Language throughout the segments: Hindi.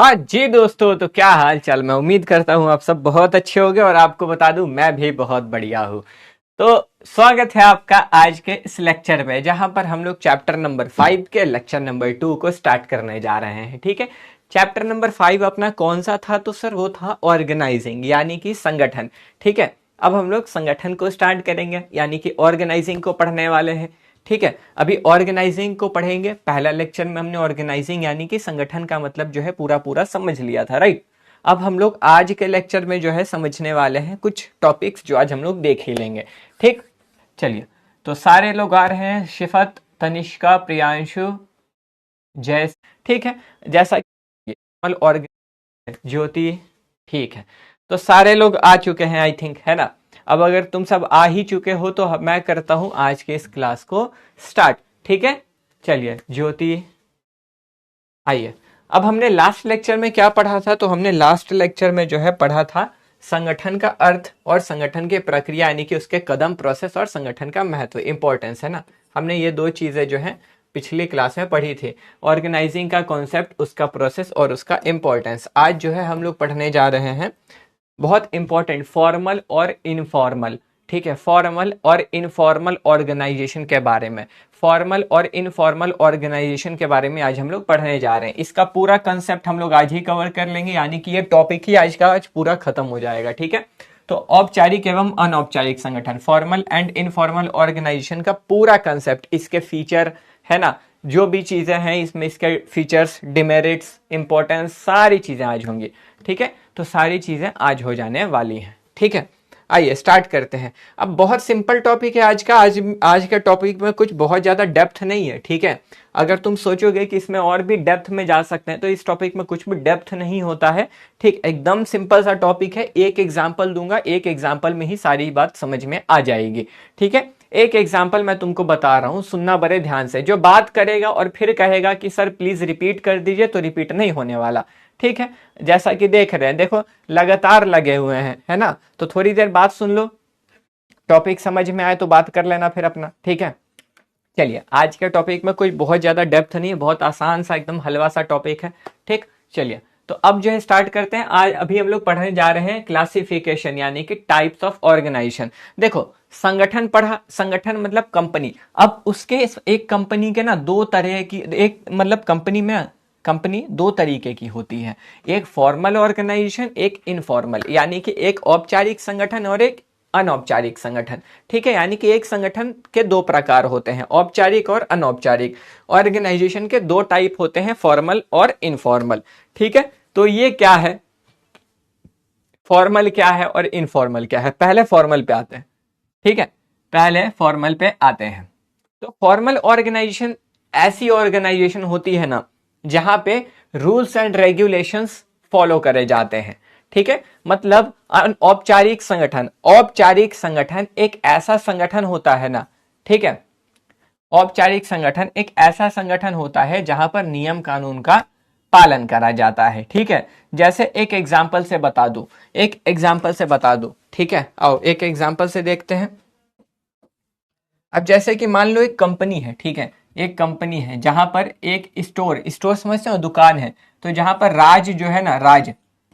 हाँ जी दोस्तों, तो क्या हाल चाल। मैं उम्मीद करता हूँ आप सब बहुत अच्छे होंगे और आपको बता दूं मैं भी बहुत बढ़िया हूँ। तो स्वागत है आपका आज के इस लेक्चर में, जहां पर हम लोग चैप्टर नंबर 5 के लेक्चर नंबर 2 को स्टार्ट करने जा रहे हैं। ठीक है, चैप्टर नंबर 5 अपना कौन सा था? तो सर वो था ऑर्गेनाइजिंग, यानी कि संगठन। ठीक है, अब हम लोग संगठन को स्टार्ट करेंगे, यानी कि ऑर्गेनाइजिंग को पढ़ने वाले हैं। ठीक है, अभी ऑर्गेनाइजिंग को पढ़ेंगे। पहला लेक्चर में हमने ऑर्गेनाइजिंग यानी कि संगठन का मतलब जो है पूरा पूरा समझ लिया था, राइट। अब हम लोग आज के लेक्चर में जो है समझने वाले हैं कुछ टॉपिक्स जो आज हम लोग देख ही लेंगे। ठीक, चलिए। तो सारे लोग आ रहे हैं, शिफत, तनिष्का, प्रियांशु, जय। ठीक है, जैसा कि ज्योति। ठीक है, तो सारे लोग आ चुके हैं आई थिंक, है ना। अब अगर तुम सब आ ही चुके हो तो मैं करता हूं आज के इस क्लास को स्टार्ट। ठीक है, चलिए ज्योति आइए। अब हमने लास्ट लेक्चर में क्या पढ़ा था? तो हमने लास्ट लेक्चर में जो है पढ़ा था संगठन का अर्थ और संगठन की प्रक्रिया, यानी कि उसके कदम, प्रोसेस और संगठन का महत्व, इंपॉर्टेंस, है ना। हमने ये दो चीजें जो है पिछली क्लास में पढ़ी थी। ऑर्गेनाइजिंग का कॉन्सेप्ट, उसका प्रोसेस और उसका इंपॉर्टेंस। आज जो है हम लोग पढ़ने जा रहे हैं बहुत इंपॉर्टेंट, फॉर्मल और इनफॉर्मल। ठीक है, फॉर्मल और इनफॉर्मल ऑर्गेनाइजेशन के बारे में। फॉर्मल और इनफॉर्मल ऑर्गेनाइजेशन के बारे में आज हम लोग पढ़ने जा रहे हैं। इसका पूरा कंसेप्ट हम लोग आज ही कवर कर लेंगे, यानी कि ये टॉपिक ही आज का आज पूरा खत्म हो जाएगा। ठीक है, तो औपचारिक एवं अनौपचारिक संगठन, फॉर्मल एंड इनफॉर्मल ऑर्गेनाइजेशन का पूरा कंसेप्ट, इसके फीचर, है ना, जो भी चीजें हैं इसमें, इसके फीचर्स, डिमेरिट्स, इंपॉर्टेंस, सारी चीजें आज होंगी। ठीक है, तो सारी चीजें आज हो जाने वाली हैं। ठीक है, आइए स्टार्ट करते हैं। अब बहुत सिंपल टॉपिक है आज का। आज के टॉपिक में कुछ बहुत ज्यादा डेप्थ नहीं है। ठीक है, अगर तुम सोचोगे कि इसमें और भी डेप्थ में जा सकते हैं तो इस टॉपिक में कुछ भी डेप्थ नहीं होता है। ठीक, एकदम सिंपल सा टॉपिक है। एक एग्जाम्पल दूंगा, एक एग्जाम्पल में ही सारी बात समझ में आ जाएगी। ठीक है, एक एग्जाम्पल मैं तुमको बता रहा हूं, सुनना बड़े ध्यान से। जो बात करेगा और फिर कहेगा कि सर प्लीज रिपीट कर दीजिए, तो रिपीट नहीं होने वाला। ठीक है, जैसा कि देख रहे हैं, देखो लगातार लगे हुए हैं, है ना। तो थोड़ी देर बात सुन लो, टॉपिक समझ में आए तो बात कर लेना फिर अपना। ठीक है, चलिए। आज के टॉपिक में कोई बहुत ज्यादा डेप्थ नहीं है, बहुत आसान सा, एकदम हलवा सा टॉपिक है। ठीक, चलिए। तो अब जो है स्टार्ट करते हैं। आज अभी हम लोग पढ़ने जा रहे हैं क्लासिफिकेशन, यानी कि टाइप्स ऑफ ऑर्गेनाइजेशन। देखो, संगठन पढ़ा, संगठन मतलब कंपनी। अब उसके एक कंपनी के ना दो तरह की, एक मतलब कंपनी में, कंपनी दो तरीके की होती है। एक फॉर्मल ऑर्गेनाइजेशन, एक इनफॉर्मल, यानी कि एक औपचारिक संगठन और एक अनौपचारिक संगठन। ठीक है, यानी कि एक संगठन के दो प्रकार होते हैं, औपचारिक और अनौपचारिक। ऑर्गेनाइजेशन के दो टाइप होते हैं, फॉर्मल और इनफॉर्मल। ठीक है, तो ये क्या है, फॉर्मल क्या है और इनफॉर्मल क्या है? पहले फॉर्मल पे आते हैं। ठीक है, पहले फॉर्मल पे आते हैं। तो फॉर्मल ऑर्गेनाइजेशन ऐसी ऑर्गेनाइजेशन होती है ना जहां पे रूल्स एंड रेगुलेशंस फॉलो करे जाते हैं। ठीक है, मतलब औपचारिक संगठन, औपचारिक संगठन एक ऐसा संगठन होता है ना। ठीक है, औपचारिक संगठन एक ऐसा संगठन होता है जहां पर नियम कानून का पालन करा जाता है। ठीक है, जैसे एक एग्जाम्पल से बता दूं, एक एग्जाम्पल से बता दूं। ठीक है, आओ एक एग्जाम्पल से देखते हैं। अब जैसे कि मान लो एक कंपनी है। ठीक है, एक कंपनी है जहां पर एक स्टोर, स्टोर समझते हो, दुकान है। तो जहां पर राज जो है ना, राज,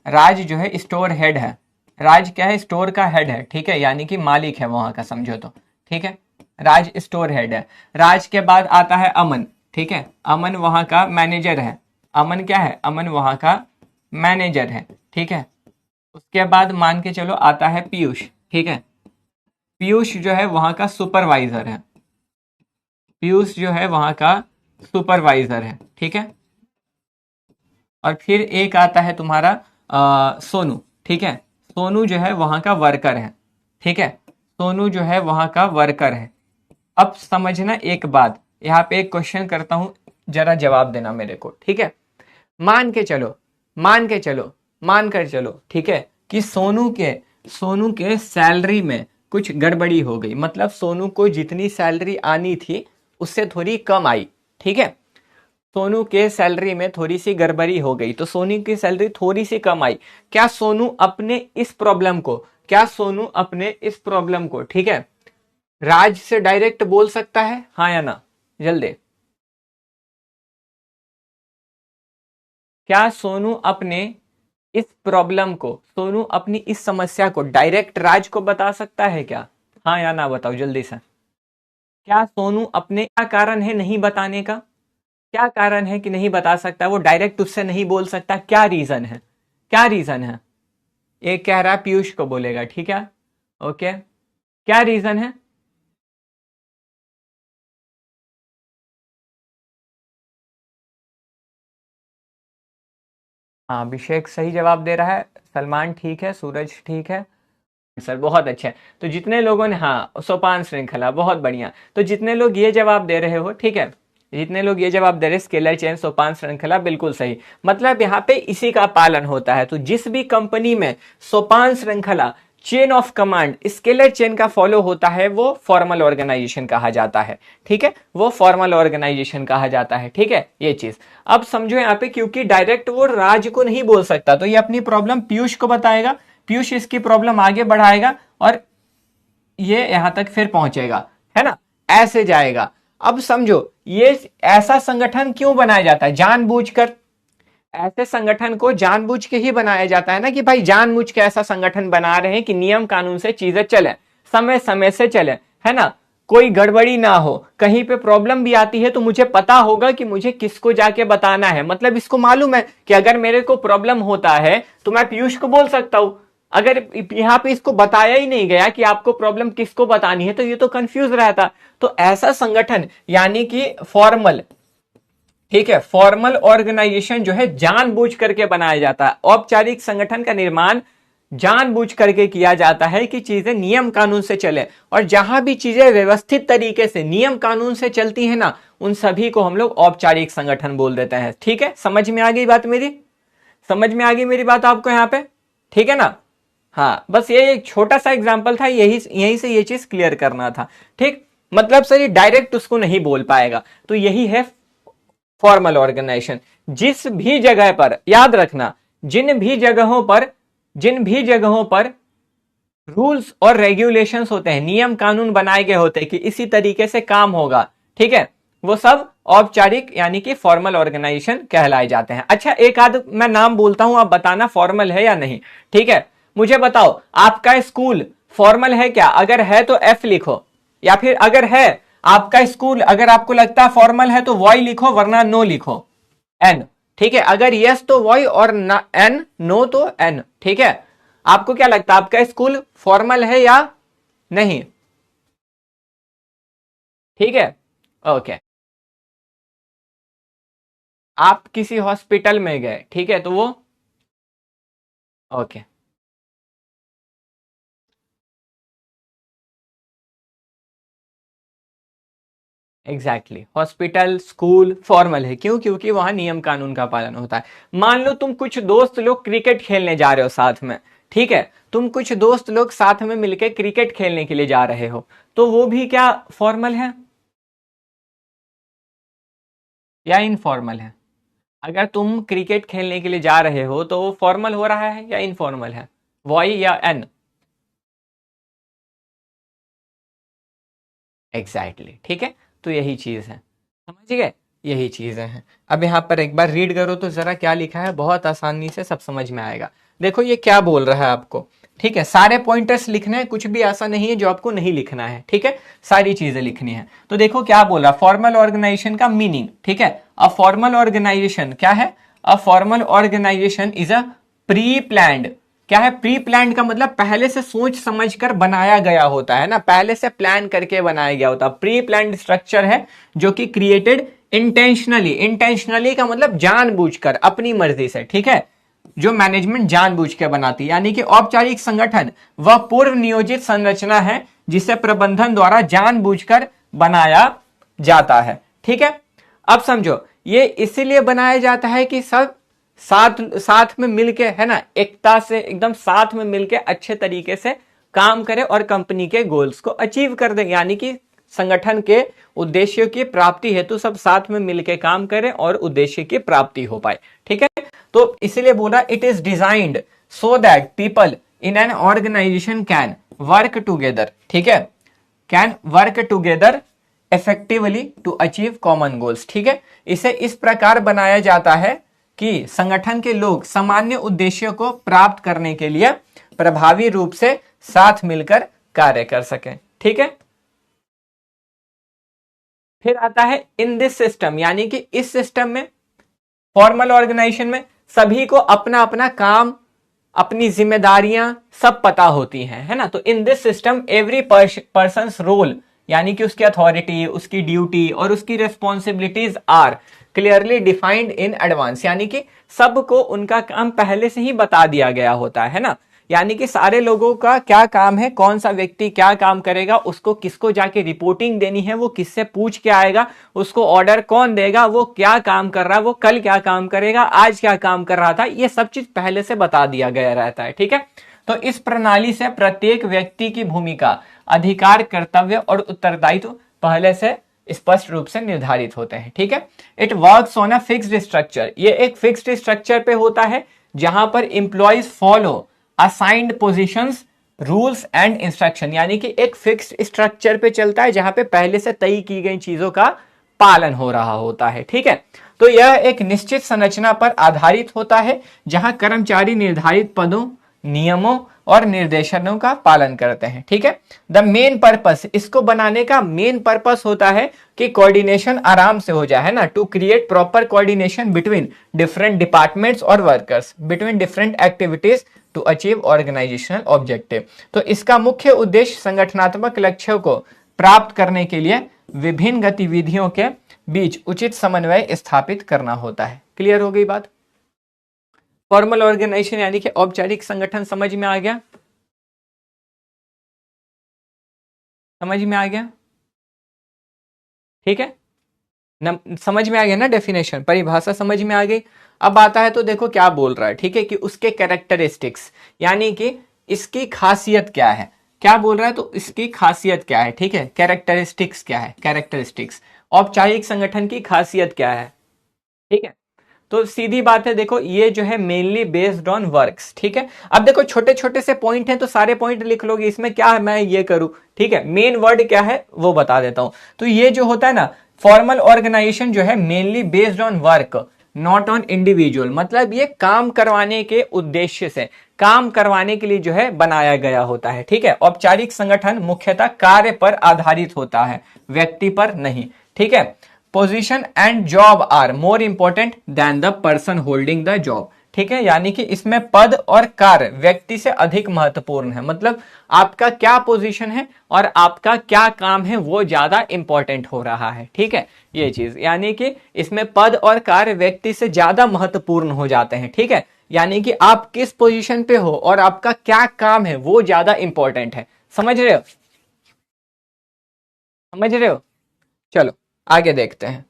राज जो है स्टोर हेड है। राज क्या है? स्टोर का हेड है। ठीक है, यानी कि मालिक है वहां का, समझो तो। ठीक है, राज स्टोर हेड है। राज के बाद आता है अमन। ठीक है, अमन वहां का मैनेजर है। अमन क्या है? अमन वहां का मैनेजर है। ठीक है, उसके बाद मान के चलो आता है पीयूष। ठीक है, पीयूष जो है वहां का सुपरवाइजर है। पीयूष जो है वहां का सुपरवाइजर है। ठीक है, और फिर एक आता है तुम्हारा सोनू। ठीक है, सोनू जो है वहां का वर्कर है। ठीक है, सोनू जो है वहां का वर्कर है। अब समझना एक बात, यहाँ पे एक क्वेश्चन करता हूं, जरा जवाब देना मेरे को। ठीक है, मान के चलो, मान के चलो, मान कर चलो, ठीक है, कि सोनू के सैलरी में कुछ गड़बड़ी हो गई, मतलब सोनू को जितनी सैलरी आनी थी उससे थोड़ी कम आई। ठीक है, सोनू के सैलरी में थोड़ी सी गड़बड़ी हो गई, तो सोनू की सैलरी थोड़ी सी कम आई। क्या सोनू अपने इस प्रॉब्लम को, क्या सोनू अपने इस प्रॉब्लम को, ठीक है, राज से डायरेक्ट बोल सकता है, हाँ या ना? जल्दी। क्या सोनू अपने इस प्रॉब्लम को, सोनू अपनी इस समस्या को डायरेक्ट राज को बता सकता है क्या? हाँ या ना बताओ जल्दी से। क्या सोनू अपने, क्या कारण है नहीं बताने का? क्या कारण है कि नहीं बता सकता, वो डायरेक्ट उससे नहीं बोल सकता? क्या रीजन है? क्या रीजन है? एक कह रहा है पीयूष को बोलेगा, ठीक है, ओके, क्या रीजन है? हाँ, अभिषेक सही जवाब दे रहा है, सलमान ठीक है, सूरज ठीक है, सर बहुत अच्छा है। तो जितने लोगों ने, हाँ, सोपान श्रृंखला, बहुत बढ़िया। तो जितने लोग ये जवाब दे रहे हो, ठीक है, जितने लोग ये जवाब दे रहे, स्केलर चेन, सोपान श्रृंखला, बिल्कुल सही। मतलब यहाँ पे इसी का पालन होता है। तो जिस भी कंपनी में सोपान श्रृंखला, chain of command, scalar chain का फॉलो होता है, वो फॉर्मल ऑर्गेनाइजेशन कहा जाता है, ठीक है, वो फॉर्मल ऑर्गेनाइजेशन कहा जाता है, ठीक है, ये चीज अब समझो यहाँ पे। क्योंकि डायरेक्ट वो राज को नहीं बोल सकता, तो ये अपनी प्रॉब्लम पीयूष को बताएगा, पीयूष इसकी प्रॉब्लम आगे बढ़ाएगा और ये यहां तक फिर पहुंचेगा, है ना, ऐसे जाएगा। अब समझो ये ऐसा संगठन क्यों बनाया जाता है, जानबूझकर। ऐसे संगठन को जानबूझ के ही बनाया जाता है ना, कि भाई जानबूझ के ऐसा संगठन बना रहे हैं कि नियम कानून से चीजें चले, समय समय से चले, है ना, कोई गड़बड़ी ना हो, कहीं पे प्रॉब्लम भी आती है तो मुझे पता होगा कि मुझे किसको जाके बताना है। मतलब इसको मालूम है कि अगर मेरे को प्रॉब्लम होता है तो मैं पीयूष को बोल सकता हूं। अगर यहां पे इसको बताया ही नहीं गया कि आपको प्रॉब्लम किसको बतानी है, तो ये तो कंफ्यूज रहता। तो ऐसा संगठन यानी कि फॉर्मल, ठीक है, फॉर्मल ऑर्गेनाइजेशन जो है जानबूझ करके बनाया जाता है। औपचारिक संगठन का निर्माण जानबूझ करके किया जाता है कि चीजें नियम कानून से चले, और जहां भी चीजें व्यवस्थित तरीके से नियम कानून से चलती है ना, उन सभी को हम लोग औपचारिक संगठन बोल देते हैं। ठीक है, समझ में आ गई बात मेरी? समझ में आ गई मेरी बात आपको यहाँ पे? ठीक है ना? हाँ, बस ये एक छोटा सा एग्जाम्पल था, यही से ये चीज क्लियर करना था। ठीक, मतलब सर ये डायरेक्ट उसको नहीं बोल पाएगा, तो यही है फॉर्मल ऑर्गेनाइजेशन। जिस भी जगह पर, याद रखना, जिन भी जगहों पर रूल्स और रेगुलेशंस होते हैं, नियम कानून बनाए गए होते हैं कि इसी तरीके से काम होगा, ठीक है, वो सब औपचारिक यानी कि फॉर्मल ऑर्गेनाइजेशन कहलाए जाते हैं। अच्छा, एक आध मैं नाम बोलता हूं, आप बताना फॉर्मल है या नहीं, ठीक है? मुझे बताओ, आपका स्कूल फॉर्मल है क्या? अगर है तो एफ लिखो, या फिर अगर है आपका स्कूल, अगर आपको लगता है फॉर्मल है तो वाई लिखो, वरना नो लिखो, एन, ठीक है? अगर यस तो वाई और एन, नो तो एन, ठीक है? आपको क्या लगता है, आपका स्कूल फॉर्मल है या नहीं? ठीक है, ओके। आप किसी हॉस्पिटल में गए, ठीक है, तो वो, okay, exactly, hospital, school formal है, क्यों? क्योंकि वहां नियम कानून का पालन होता है। मान लो तुम कुछ दोस्त लोग क्रिकेट खेलने जा रहे हो साथ में, ठीक है, तुम कुछ दोस्त लोग साथ में मिलकर क्रिकेट खेलने के लिए जा रहे हो, तो वो भी क्या फॉर्मल है या इनफॉर्मल है? अगर तुम क्रिकेट खेलने के लिए जा रहे हो तो वो फॉर्मल हो रहा है या इनफॉर्मल है, वाई या एन? एग्जैक्टली, ठीक है, तो यही चीज है, समझ गए, यही चीजें हैं। अब यहाँ पर एक बार रीड करो तो जरा क्या लिखा है, बहुत आसानी से सब समझ में आएगा। देखो ये क्या बोल रहा है आपको, ठीक है, सारे पॉइंटर्स लिखने हैं, कुछ भी ऐसा नहीं है जो आपको नहीं लिखना है, ठीक है, सारी चीजें लिखनी है। तो देखो क्या बोल रहा है, फॉर्मल ऑर्गेनाइजेशन का मीनिंग, ठीक है, अ फॉर्मल ऑर्गेनाइजेशन क्या है? A formal organization is a pre planned, क्या है प्री प्लान का मतलब पहले से सोच समझ कर बनाया गया होता है ना, पहले से प्लान करके बनाया गया होता है। प्री प्लान स्ट्रक्चर है जो कि क्रिएटेड इंटेंशनली, इंटेंशनली का मतलब जानबूझकर, अपनी मर्जी से, ठीक है, जो मैनेजमेंट जानबूझ के बनाती है। यानी कि औपचारिक संगठन वह पूर्व नियोजित संरचना है जिसे प्रबंधन द्वारा जानबूझकर बनाया जाता है, ठीक है। अब समझो, ये इसीलिए बनाया जाता है कि सब साथ साथ में मिलके, है ना, एकता से एकदम साथ में मिलके अच्छे तरीके से काम करे और कंपनी के गोल्स को अचीव कर दे। यानी कि संगठन के उद्देश्यों की प्राप्ति हेतु सब साथ में मिलके काम करें और उद्देश्य की प्राप्ति हो पाए, ठीक है। तो इसीलिए बोला it is designed so that people in an organization can work together, ठीक है, can work together effectively to achieve common goals, ठीक है। इसे इस प्रकार बनाया जाता है कि संगठन के लोग सामान्य उद्देश्यों को प्राप्त करने के लिए प्रभावी रूप से साथ मिलकर कार्य कर सकें। ठीक है, फिर आता है इन दिस सिस्टम, यानी कि इस सिस्टम में, फॉर्मल ऑर्गेनाइजेशन में सभी को अपना अपना काम, अपनी जिम्मेदारियां सब पता होती हैं, है ना। तो in this system every person's role, यानी कि उसकी अथॉरिटी, उसकी ड्यूटी और उसकी responsibilities are clearly defined in advance, यानी कि सबको उनका काम पहले से ही बता दिया गया होता है ना। यानी कि सारे लोगों का क्या काम है, कौन सा व्यक्ति क्या काम करेगा, उसको किसको जाके रिपोर्टिंग देनी है, वो किससे पूछ के आएगा, उसको ऑर्डर कौन देगा, वो क्या काम कर रहा है, वो कल क्या काम करेगा, आज क्या काम कर रहा था, ये सब चीज पहले से बता दिया गया रहता है। ठीक है, तो इस प्रणाली से प्रत्येक व्यक्ति की भूमिका, अधिकार, कर्तव्य और उत्तरदायित्व पहले से स्पष्ट रूप से निर्धारित होते हैं। ठीक है, it works on a fixed structure, ये एक फिक्स्ड स्ट्रक्चर पे होता है जहां पर employees follow assigned positions, rules and instruction, यानी कि एक फिक्स्ड स्ट्रक्चर पे चलता है जहां पे पहले से तय की गई चीजों का पालन हो रहा होता है। ठीक है, तो यह एक निश्चित संरचना पर आधारित होता है जहां कर्मचारी निर्धारित पदों, नियमों और निर्देशनों का पालन करते हैं। ठीक है, द मेन पर्पस, इसको बनाने का मेन पर्पस होता है कि कोऑर्डिनेशन आराम से हो जाए, है ना, to create proper coordination between different departments और workers, between different activities to achieve organizational objective. तो इसका मुख्य उद्देश्य संगठनात्मक लक्ष्यों को प्राप्त करने के लिए विभिन्न गतिविधियों के बीच उचित समन्वय स्थापित करना होता है। क्लियर हो गई बात? फॉर्मल ऑर्गेनाइजेशन यानी कि औपचारिक संगठन समझ में आ गया? समझ में आ गया? ठीक है, समझ में आ गया ना, डेफिनेशन, परिभाषा समझ में आ गई। अब आता है तो देखो क्या बोल रहा है। ठीक है, कि उसके कैरेक्टरिस्टिक्स, यानी कि इसकी खासियत क्या है, क्या बोल रहा है, तो इसकी खासियत क्या है। ठीक है, कैरेक्टरिस्टिक्स क्या है, कैरेक्टरिस्टिक्स, औपचारिक संगठन की खासियत क्या है। ठीक है, तो सीधी बात है, देखो ये जो है मेनली बेस्ड ऑन वर्क्स। ठीक है, अब देखो छोटे छोटे से पॉइंट हैं तो सारे पॉइंट लिख लोगे, इसमें क्या है मैं ये करूं। ठीक है, मेन वर्ड क्या है वो बता देता हूं। तो ये जो होता है ना, फॉर्मल ऑर्गेनाइजेशन जो है mainly based on work, not on individual, मतलब ये काम करवाने के उद्देश्य से, काम करवाने के लिए जो है बनाया गया होता है। ठीक है, औपचारिक संगठन मुख्यतः कार्य पर आधारित होता है, व्यक्ति पर नहीं। ठीक है, position and job are more important than the person holding the job. ठीक है, यानी कि इसमें पद और कार्य व्यक्ति से अधिक महत्वपूर्ण है, मतलब आपका क्या पोजीशन है और आपका क्या काम है वो ज्यादा इंपॉर्टेंट हो रहा है। ठीक है, ये चीज, यानी कि इसमें पद और कार्य व्यक्ति से ज्यादा महत्वपूर्ण हो जाते हैं। ठीक है, यानी कि आप किस पोजीशन पे हो और आपका क्या काम है वो ज्यादा इंपॉर्टेंट है। समझ रहे हो? समझ रहे हो? चलो आगे देखते हैं।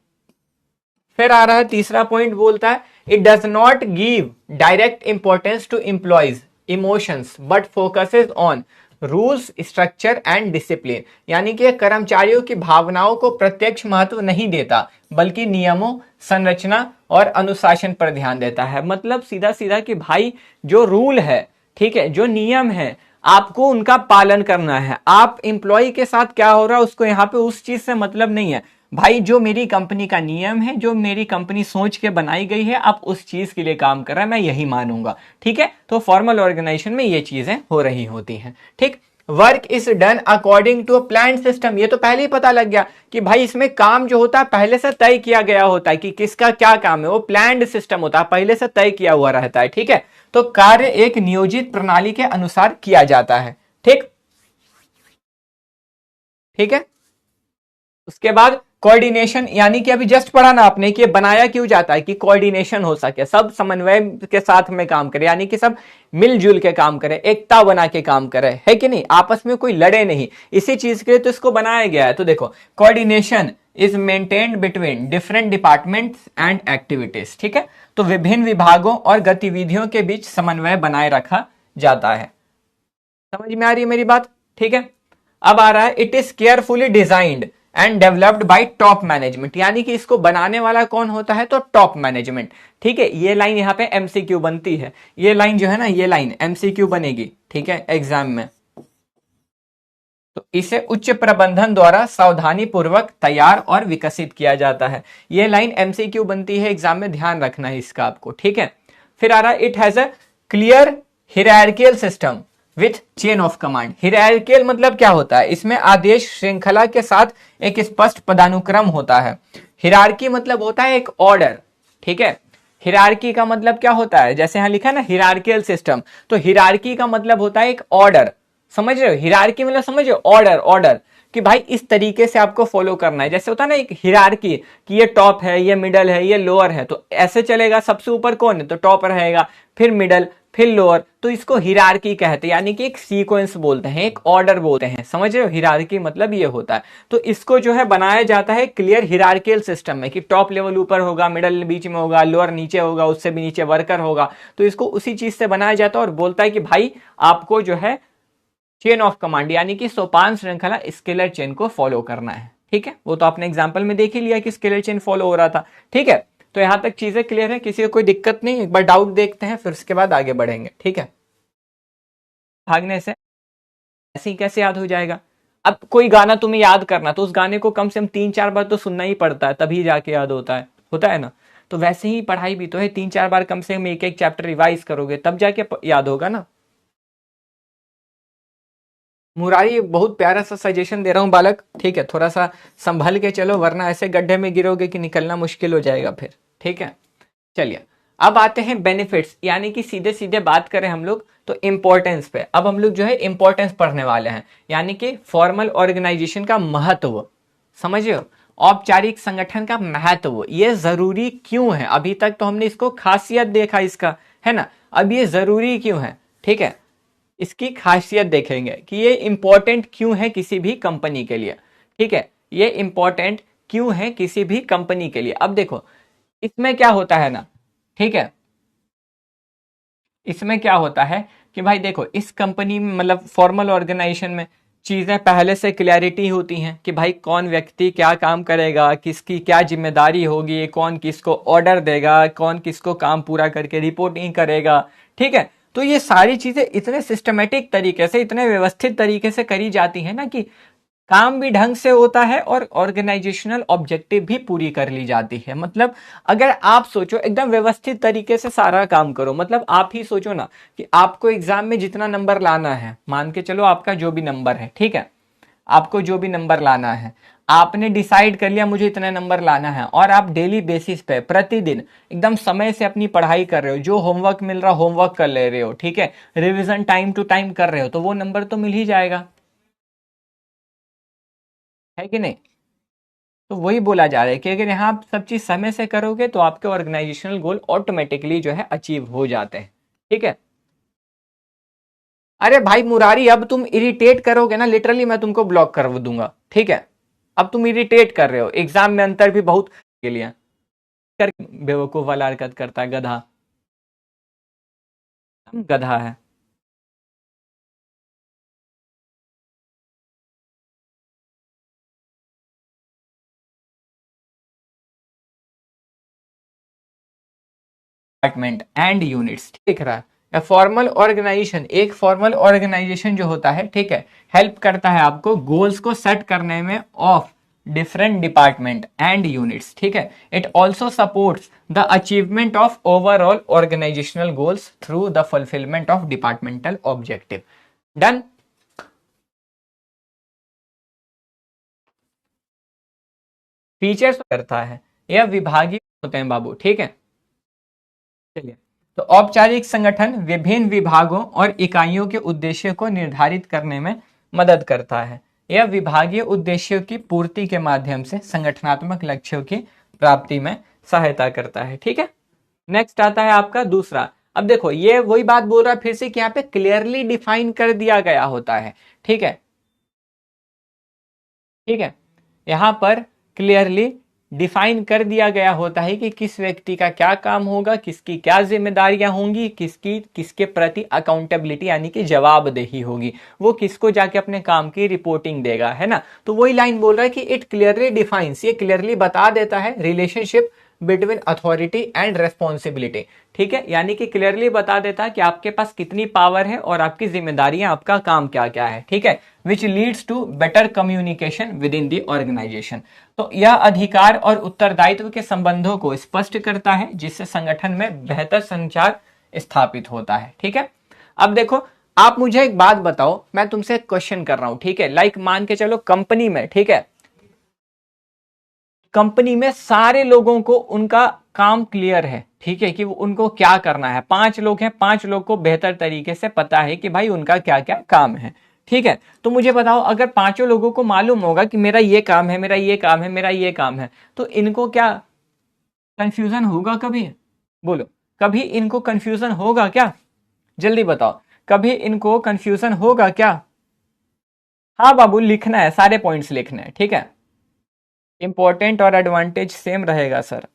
फिर आ रहा है तीसरा पॉइंट, बोलता है it does not give direct importance to employees emotions but focuses on rules, structure and discipline, यानी कि कर्मचारियों की भावनाओं को प्रत्यक्ष महत्व नहीं देता बल्कि नियमों, संरचना और अनुशासन पर ध्यान देता है। मतलब सीधा सीधा कि भाई जो रूल है, ठीक है, जो नियम है, आपको उनका पालन करना है। आप एम्प्लॉय के साथ क्या हो रहा है उसको यहाँ पे उस चीज से मतलब नहीं है। भाई जो मेरी कंपनी का नियम है, जो मेरी कंपनी सोच के बनाई गई है, आप उस चीज के लिए काम कर रहा है, मैं यही मानूंगा। ठीक है, तो फॉर्मल ऑर्गेनाइजेशन में ये चीजें हो रही होती हैं। ठीक, work is done according to a plan system, ये तो पहले ही पता लग गया कि भाई इसमें काम जो होता है पहले से तय किया गया होता है कि किसका क्या काम है, वो प्लान्ड सिस्टम होता है, पहले से तय किया हुआ रहता है। ठीक है, तो कार्य एक नियोजित प्रणाली के अनुसार किया जाता है। ठीक, ठीक है, उसके बाद कोऑर्डिनेशन, यानी कि अभी जस्ट पढ़ा ना आपने कि बनाया क्यों जाता है कि कोऑर्डिनेशन हो सके, सब समन्वय के साथ में काम करे, यानी कि सब मिलजुल के काम करे, एकता बना के काम करे, है कि नहीं, आपस में कोई लड़े नहीं, इसी चीज के लिए तो इसको बनाया गया है। तो देखो coordination is maintained between different departments and activities. ठीक है, तो विभिन्न विभागों और गतिविधियों के बीच समन्वय बनाए रखा जाता है। समझ में आ रही है मेरी बात? ठीक है, अब आ रहा है it is carefully designed and developed by top management, यानी कि इसको बनाने वाला कौन होता है, तो टॉप मैनेजमेंट। ठीक है, ये लाइन यहाँ पे एमसीक्यू बनती है, ये लाइन जो है ना, ये लाइन एमसीक्यू बनेगी। ठीक है, एग्जाम में तो इसे उच्च प्रबंधन द्वारा सावधानी पूर्वक तैयार और विकसित किया जाता है। ये लाइन एमसीक्यू बनती है एग्जाम में, ध्यान रखना है इसका आपको, ठीक है। फिर आ रहा है it has a clear hierarchical system with chain of command. Hierarchical मतलब क्या होता है, इसमें आदेश श्रृंखला के साथ एक स्पष्ट पदानुक्रम होता है। हिरार्की मतलब होता है एक ऑर्डर, ठीक है। हिरार्की का मतलब क्या होता है, जैसे यहां लिखा है ना हिरार्कियल सिस्टम, तो हिरार्की का मतलब होता है एक ऑर्डर, समझ रहे हो। हिरार्की मतलब समझ रहे हो, ऑर्डर, ऑर्डर कि भाई इस तरीके से आपको फॉलो करना है। जैसे होता है ना एक हिरार्की कि ये टॉप है, ये मिडल है, ये लोअर है, तो ऐसे चलेगा। सबसे ऊपर कौन है, तो टॉप रहेगा, फिर मिडल, फिर लोअर, तो इसको हिरार्की कहते हैं, यानी कि एक सीक्वेंस बोलते हैं, एक ऑर्डर बोलते हैं, समझ रहे हो। हिरार्की मतलब ये होता है। तो इसको जो है बनाया जाता है क्लियर हिरार्कियल सिस्टम में, कि टॉप लेवल ऊपर होगा, मिडल बीच में होगा, लोअर नीचे होगा, उससे भी नीचे वर्कर होगा। तो इसको उसी चीज से बनाया जाता है और बोलता है कि भाई आपको जो है चेन ऑफ कमांड यानी कि सोपान श्रृंखला स्केलर चेन को फॉलो करना है, ठीक है। वो तो आपने एग्जांपल में देख ही लिया कि स्केलर चेन फॉलो हो रहा था, ठीक है। तो यहां तक चीजें क्लियर है, किसी को कोई दिक्कत नहीं। एक बार डाउट देखते हैं, फिर उसके बाद आगे बढ़ेंगे, ठीक है। भागने से ऐसे ही कैसे याद हो जाएगा। अब कोई गाना तुम्हें याद करना, तो उस गाने को कम से कम 3-4 बार तो सुनना ही पड़ता है, तभी जाके याद होता है ना। तो वैसे ही पढ़ाई भी तो है, 3-4 बार कम से कम एक एक चैप्टर रिवाइज करोगे तब जाके याद होगा ना। मुरारी बहुत प्यारा सा सजेशन दे रहा हूं बालक, ठीक है। थोड़ा सा संभल के चलो, वरना ऐसे गड्ढे में गिरोगे कि निकलना मुश्किल हो जाएगा फिर, ठीक है। चलिए अब आते हैं बेनिफिट्स, यानी कि सीधे सीधे बात करें हम लोग तो इंपॉर्टेंस पे। अब हम लोग जो है इंपॉर्टेंस पढ़ने वाले हैं, यानी कि फॉर्मल ऑर्गेनाइजेशन का महत्व, समझिए, औपचारिक संगठन का महत्व, ये जरूरी क्यों है। अभी तक तो हमने इसको खासियत देखा इसका, है ना। अब ये जरूरी क्यों है, ठीक है, इसकी खासियत देखेंगे कि ये इंपॉर्टेंट क्यों है किसी भी कंपनी के लिए, ठीक है। ये इंपॉर्टेंट क्यों है किसी भी कंपनी के लिए। अब देखो इसमें क्या होता है ना, ठीक है, इसमें क्या होता है कि भाई देखो इस कंपनी में मतलब फॉर्मल ऑर्गेनाइजेशन में चीजें पहले से क्लैरिटी होती हैं कि भाई कौन व्यक्ति क्या काम करेगा, किसकी क्या जिम्मेदारी होगी, कौन किसको ऑर्डर देगा, कौन किसको काम पूरा करके रिपोर्टिंग करेगा, ठीक है। तो ये सारी चीजें इतने सिस्टमेटिक तरीके से, इतने व्यवस्थित तरीके से करी जाती है ना कि काम भी ढंग से होता है और ऑर्गेनाइजेशनल ऑब्जेक्टिव भी पूरी कर ली जाती है। मतलब अगर आप सोचो एकदम व्यवस्थित तरीके से सारा काम करो, मतलब आप ही सोचो ना कि आपको एग्जाम में जितना नंबर लाना है, मान के चलो आपका जो भी नंबर है, ठीक है, आपको जो भी नंबर लाना है, आपने डिसाइड कर लिया मुझे इतने नंबर लाना है, और आप डेली बेसिस पे प्रतिदिन एकदम समय से अपनी पढ़ाई कर रहे हो, जो होमवर्क मिल रहा होमवर्क कर ले रहे हो, ठीक है, रिवीजन टाइम टू टाइम कर रहे हो, तो वो नंबर तो मिल ही जाएगा, है कि नहीं। तो वही बोला जा रहा है कि अगर यहाँ आप सब चीज समय से करोगे तो आपके ऑर्गेनाइजेशनल गोल ऑटोमेटिकली जो है अचीव हो जाते हैं, ठीक है। अरे भाई मुरारी अब तुम इरिटेट करोगे ना, लिटरली मैं तुमको ब्लॉक कर दूंगा, ठीक है। अब तुम इरिटेट कर रहे हो, एग्जाम में अंतर भी बहुत के लिए कर, बेवकूफ वाला हरकत करता है, गधा, गधा है। डिपार्टमेंट एंड यूनिट्स दिख रहा है। फॉर्मल ऑर्गेनाइजेशन, एक फॉर्मल ऑर्गेनाइजेशन जो होता है, ठीक है, हेल्प करता है आपको गोल्स को सेट करने में of different department and units, ठीक है। It also supports the achievement of overall organizational goals through the fulfilment of departmental objective. Done. Features करता है, यह विभागीय होते हैं बाबू, ठीक है। चलिए, तो औपचारिक संगठन विभिन्न विभागों और इकाइयों के उद्देश्यों को निर्धारित करने में मदद करता है। यह विभागीय उद्देश्यों की पूर्ति के माध्यम से संगठनात्मक लक्ष्यों की प्राप्ति में सहायता करता है, ठीक है। नेक्स्ट आता है आपका दूसरा। अब देखो ये वही बात बोल रहा है फिर से कि यहाँ पे क्लियरली डिफाइन कर दिया गया होता है, ठीक है, ठीक है। यहां पर क्लियरली डिफाइन कर दिया गया होता है कि किस व्यक्ति का क्या काम होगा, किसकी क्या जिम्मेदारियां होंगी, किसकी किसके प्रति अकाउंटेबिलिटी यानी कि जवाबदेही होगी, वो किसको जाके अपने काम की रिपोर्टिंग देगा, है ना। तो वही लाइन बोल रहा है कि इट क्लियरली डिफाइंस, ये क्लियरली बता देता है relationship between authority and responsibility. ठीक है, यानी कि क्लियरली बता देता है कि आपके पास कितनी पावर है और आपकी जिम्मेदारियां, आपका काम क्या क्या है। ठीक है, which leads to better communication within the organization. तो यह अधिकार और उत्तरदायित्व के संबंधों को स्पष्ट करता है, जिससे संगठन में बेहतर संचार स्थापित होता है। ठीक है, अब देखो, आप मुझे एक बात बताओ, मैं तुमसे एक क्वेश्चन कर रहा हूं। ठीक है, लाइक मान के चलो कंपनी में, ठीक है, कंपनी में सारे लोगों को उनका काम क्लियर है। ठीक है, कि उनको क्या करना है। 5 लोग हैं, 5 लोग को बेहतर तरीके से पता है कि भाई उनका क्या क्या काम है। ठीक है, तो मुझे बताओ, अगर 5 लोगों को मालूम होगा कि मेरा ये काम है, मेरा ये काम है, मेरा ये काम है, तो इनको क्या कंफ्यूजन होगा कभी? बोलो, कभी इनको कंफ्यूजन होगा क्या? जल्दी बताओ, कभी इनको कंफ्यूजन होगा क्या? हाँ बाबू, लिखना है, सारे पॉइंट्स लिखने हैं। ठीक है, इंपॉर्टेंट और एडवांटेज सेम रहेगा सर।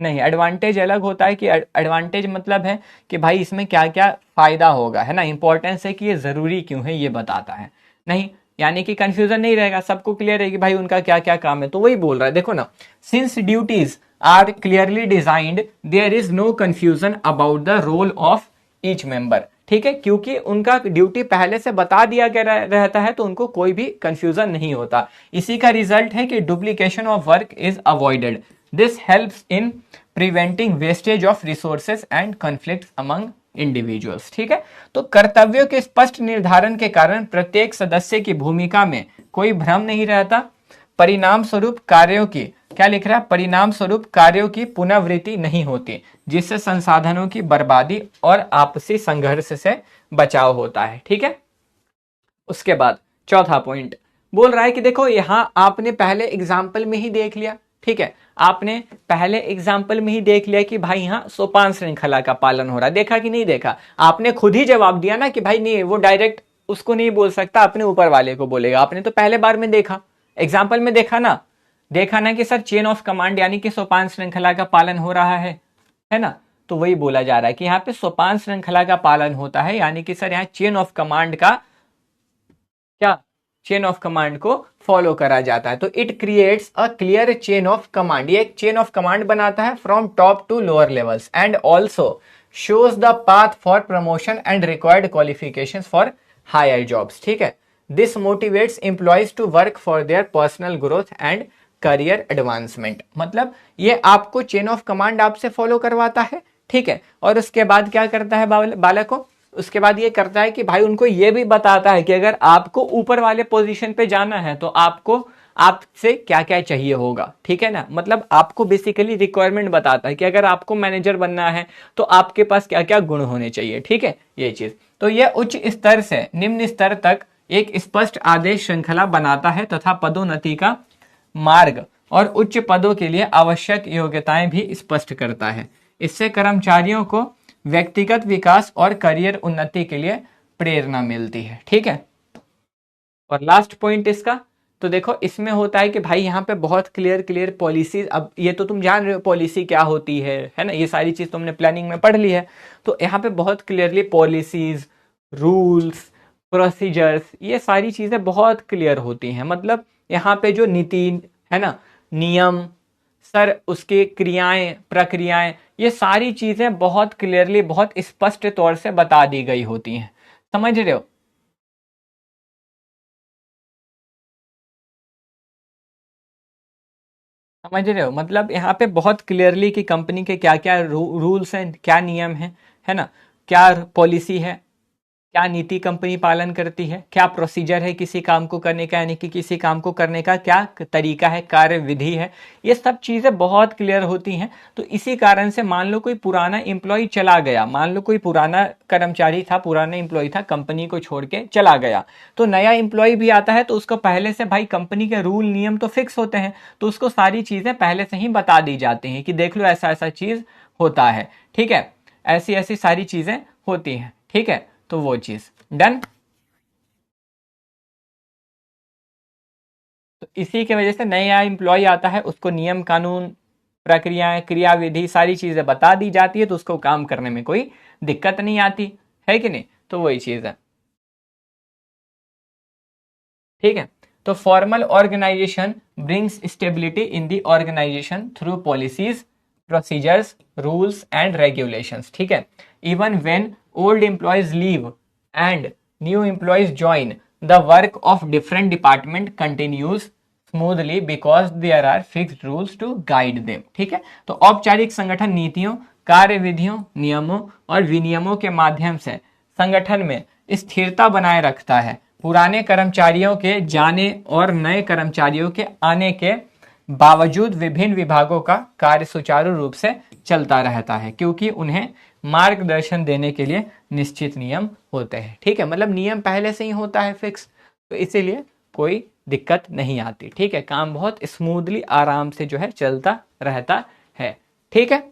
नहीं, एडवांटेज अलग होता है कि एडवांटेज मतलब है कि भाई इसमें क्या क्या फायदा होगा, है ना। इंपॉर्टेंस है कि ये जरूरी क्यों है, ये बताता है। नहीं, यानी कि कंफ्यूजन नहीं रहेगा, सबको क्लियर है कि भाई उनका क्या क्या काम है। तो वही बोल रहा है, देखो ना, since duties are clearly designed there is no confusion about the role of each member. ठीक है, क्योंकि उनका ड्यूटी पहले से बता दिया गया रहता है, तो उनको कोई भी कंफ्यूजन नहीं होता। इसी का रिजल्ट है कि duplication of work is avoided. This helps in preventing wastage of resources and conflict among individuals. ठीक है, तो कर्तव्यों के स्पष्ट निर्धारण के कारण प्रत्येक सदस्य की भूमिका में कोई भ्रम नहीं रहता। परिणाम स्वरूप कार्यों की, क्या लिख रहा है, परिणाम स्वरूप कार्यों की पुनरावृत्ति नहीं होती, जिससे संसाधनों की बर्बादी और आपसी संघर्ष से बचाव होता है। ठीक है, उसके बाद चौथा पॉइंट बोल रहा है कि देखो, यहां आपने पहले एग्जाम्पल में ही देख लिया। ठीक है, आपने पहले एग्जाम्पल में ही देख लिया कि भाई यहाँ सोपान श्रृंखला का पालन हो रहा है। देखा कि नहीं देखा? आपने खुद ही जवाब दिया ना कि भाई नहीं, वो डायरेक्ट उसको नहीं बोल सकता, अपने ऊपर वाले को बोलेगा। आपने तो पहले बार में देखा, एग्जाम्पल में देखा ना, देखा ना कि सर चेन ऑफ कमांड यानी कि सोपान श्रृंखला का पालन हो रहा है ना। तो वही बोला जा रहा है कि यहाँ पे सोपान श्रृंखला का पालन होता है, यानी कि सर यहाँ चेन ऑफ कमांड का, क्या, चेन ऑफ कमांड को फॉलो करा जाता है। तो it creates a clear chain of command, ये एक चेन ऑफ कमांड बनाता है from top to lower levels, and also shows the path for promotion and required qualifications for higher jobs. ठीक है, this motivates employees to work for their personal growth and career advancement. मतलब ये आपको चेन ऑफ कमांड आपसे फॉलो करवाता है। ठीक है, और उसके बाद क्या करता है बालक को, उसके बाद ये करता है कि भाई उनको ये भी बताता है कि अगर आपको ऊपर वाले पोजीशन पे जाना है तो आपको, आपसे क्या क्या चाहिए होगा। ठीक है ना, मतलब आपको बेसिकली रिक्वायरमेंट बताता है कि अगर आपको मैनेजर बनना है तो आपके पास क्या क्या गुण होने चाहिए। ठीक है, ये चीज। तो यह उच्च स्तर से निम्न स्तर तक एक स्पष्ट आदेश श्रृंखला बनाता है तथा पदोन्नति का मार्ग और उच्च पदों के लिए आवश्यक योग्यताएं भी स्पष्ट करता है। इससे कर्मचारियों को व्यक्तिगत विकास और करियर उन्नति के लिए प्रेरणा मिलती है। ठीक है, और लास्ट पॉइंट इसका, तो देखो इसमें होता है कि भाई यहाँ पे बहुत क्लियर पॉलिसीज, अब ये तो तुम जान रहे हो पॉलिसी क्या होती है ना, ये सारी चीज तुमने प्लानिंग में पढ़ ली है। तो यहाँ पे बहुत क्लियरली पॉलिसीज, रूल्स, प्रोसीजर्स, ये सारी चीजें बहुत क्लियर होती हैं। मतलब यहाँ पे जो नीति है ना, नियम, सर उसकी क्रियाएं, प्रक्रियाएं, ये सारी चीजें बहुत क्लियरली, बहुत स्पष्ट तौर से बता दी गई होती हैं। समझ रहे हो? समझ रहे हो? मतलब यहाँ पे बहुत क्लियरली कि कंपनी के क्या क्या रूल्स हैं, क्या नियम हैं, है ना, क्या पॉलिसी है, क्या नीति कंपनी पालन करती है, क्या प्रोसीजर है किसी काम को करने का, यानी कि किसी काम को करने का क्या तरीका है, कार्य विधि है, ये सब चीजें बहुत क्लियर होती हैं। तो इसी कारण से मान लो कोई पुराना एम्प्लॉय चला गया, मान लो कोई पुराना कर्मचारी था, पुराना एम्प्लॉय था, कंपनी को छोड़ के चला गया, तो नया एम्प्लॉय भी आता है, तो उसको पहले से भाई कंपनी के रूल नियम तो फिक्स होते हैं, तो उसको सारी चीजें पहले से ही बता दी जाती हैं कि देख लो ऐसा ऐसा चीज होता है। ठीक है, ऐसी ऐसी सारी चीजें होती हैं। ठीक है, तो वो चीज डन। तो इसी की वजह से नया एम्प्लॉय आता है, उसको नियम कानून, प्रक्रियाएं, क्रियाविधि, सारी चीजें बता दी जाती है, तो उसको काम करने में कोई दिक्कत नहीं आती है कि नहीं। तो वही चीज है। ठीक है, तो formal organization brings stability in the organization through policies, procedures, rules and regulations, ठीक है। Even when old employees leave and new employees join, the work of different department continues smoothly because there are fixed rules to guide them, ठीक है। तो औपचारिक संगठन नीतियों, कार्य विधियों, नियमों और विनियमों के माध्यम से संगठन में स्थिरता बनाए रखता है। पुराने कर्मचारियों के जाने और नए कर्मचारियों के आने के बावजूद विभिन्न विभागों का कार्य सुचारू रूप से चलता रहता है, क्योंकि उन्हें मार्गदर्शन देने के लिए निश्चित नियम होते हैं, ठीक है। मतलब नियम पहले से ही होता है फिक्स, तो इसीलिए कोई दिक्कत नहीं आती, ठीक है। काम बहुत स्मूथली आराम से जो है चलता रहता है, ठीक है।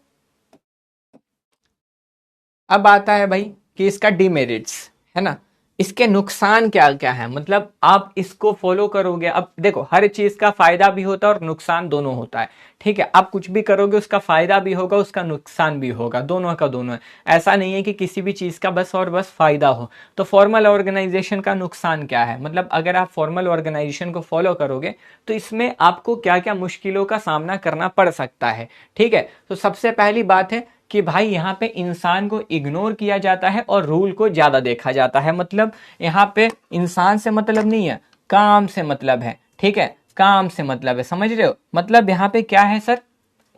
अब आता है भाई कि इसका डिमेरिट्स है ना, इसके नुकसान क्या क्या है। मतलब आप इसको फॉलो करोगे, अब देखो हर चीज का फायदा भी होता है और नुकसान दोनों होता है, ठीक है। आप कुछ भी करोगे उसका फायदा भी होगा, उसका नुकसान भी होगा, दोनों का दोनों है। ऐसा नहीं है कि किसी भी चीज का बस और बस फायदा हो। तो फॉर्मल ऑर्गेनाइजेशन का नुकसान क्या है, मतलब अगर आप फॉर्मल ऑर्गेनाइजेशन को फॉलो करोगे तो इसमें आपको क्या क्या मुश्किलों का सामना करना पड़ सकता है, ठीक है। तो सबसे पहली बात है कि भाई यहाँ पे इंसान को इग्नोर किया जाता है और रूल को ज्यादा देखा जाता है। मतलब यहाँ पे इंसान से मतलब नहीं है, काम से मतलब है, ठीक है। काम से मतलब है, समझ रहे हो। मतलब यहाँ पे क्या है सर,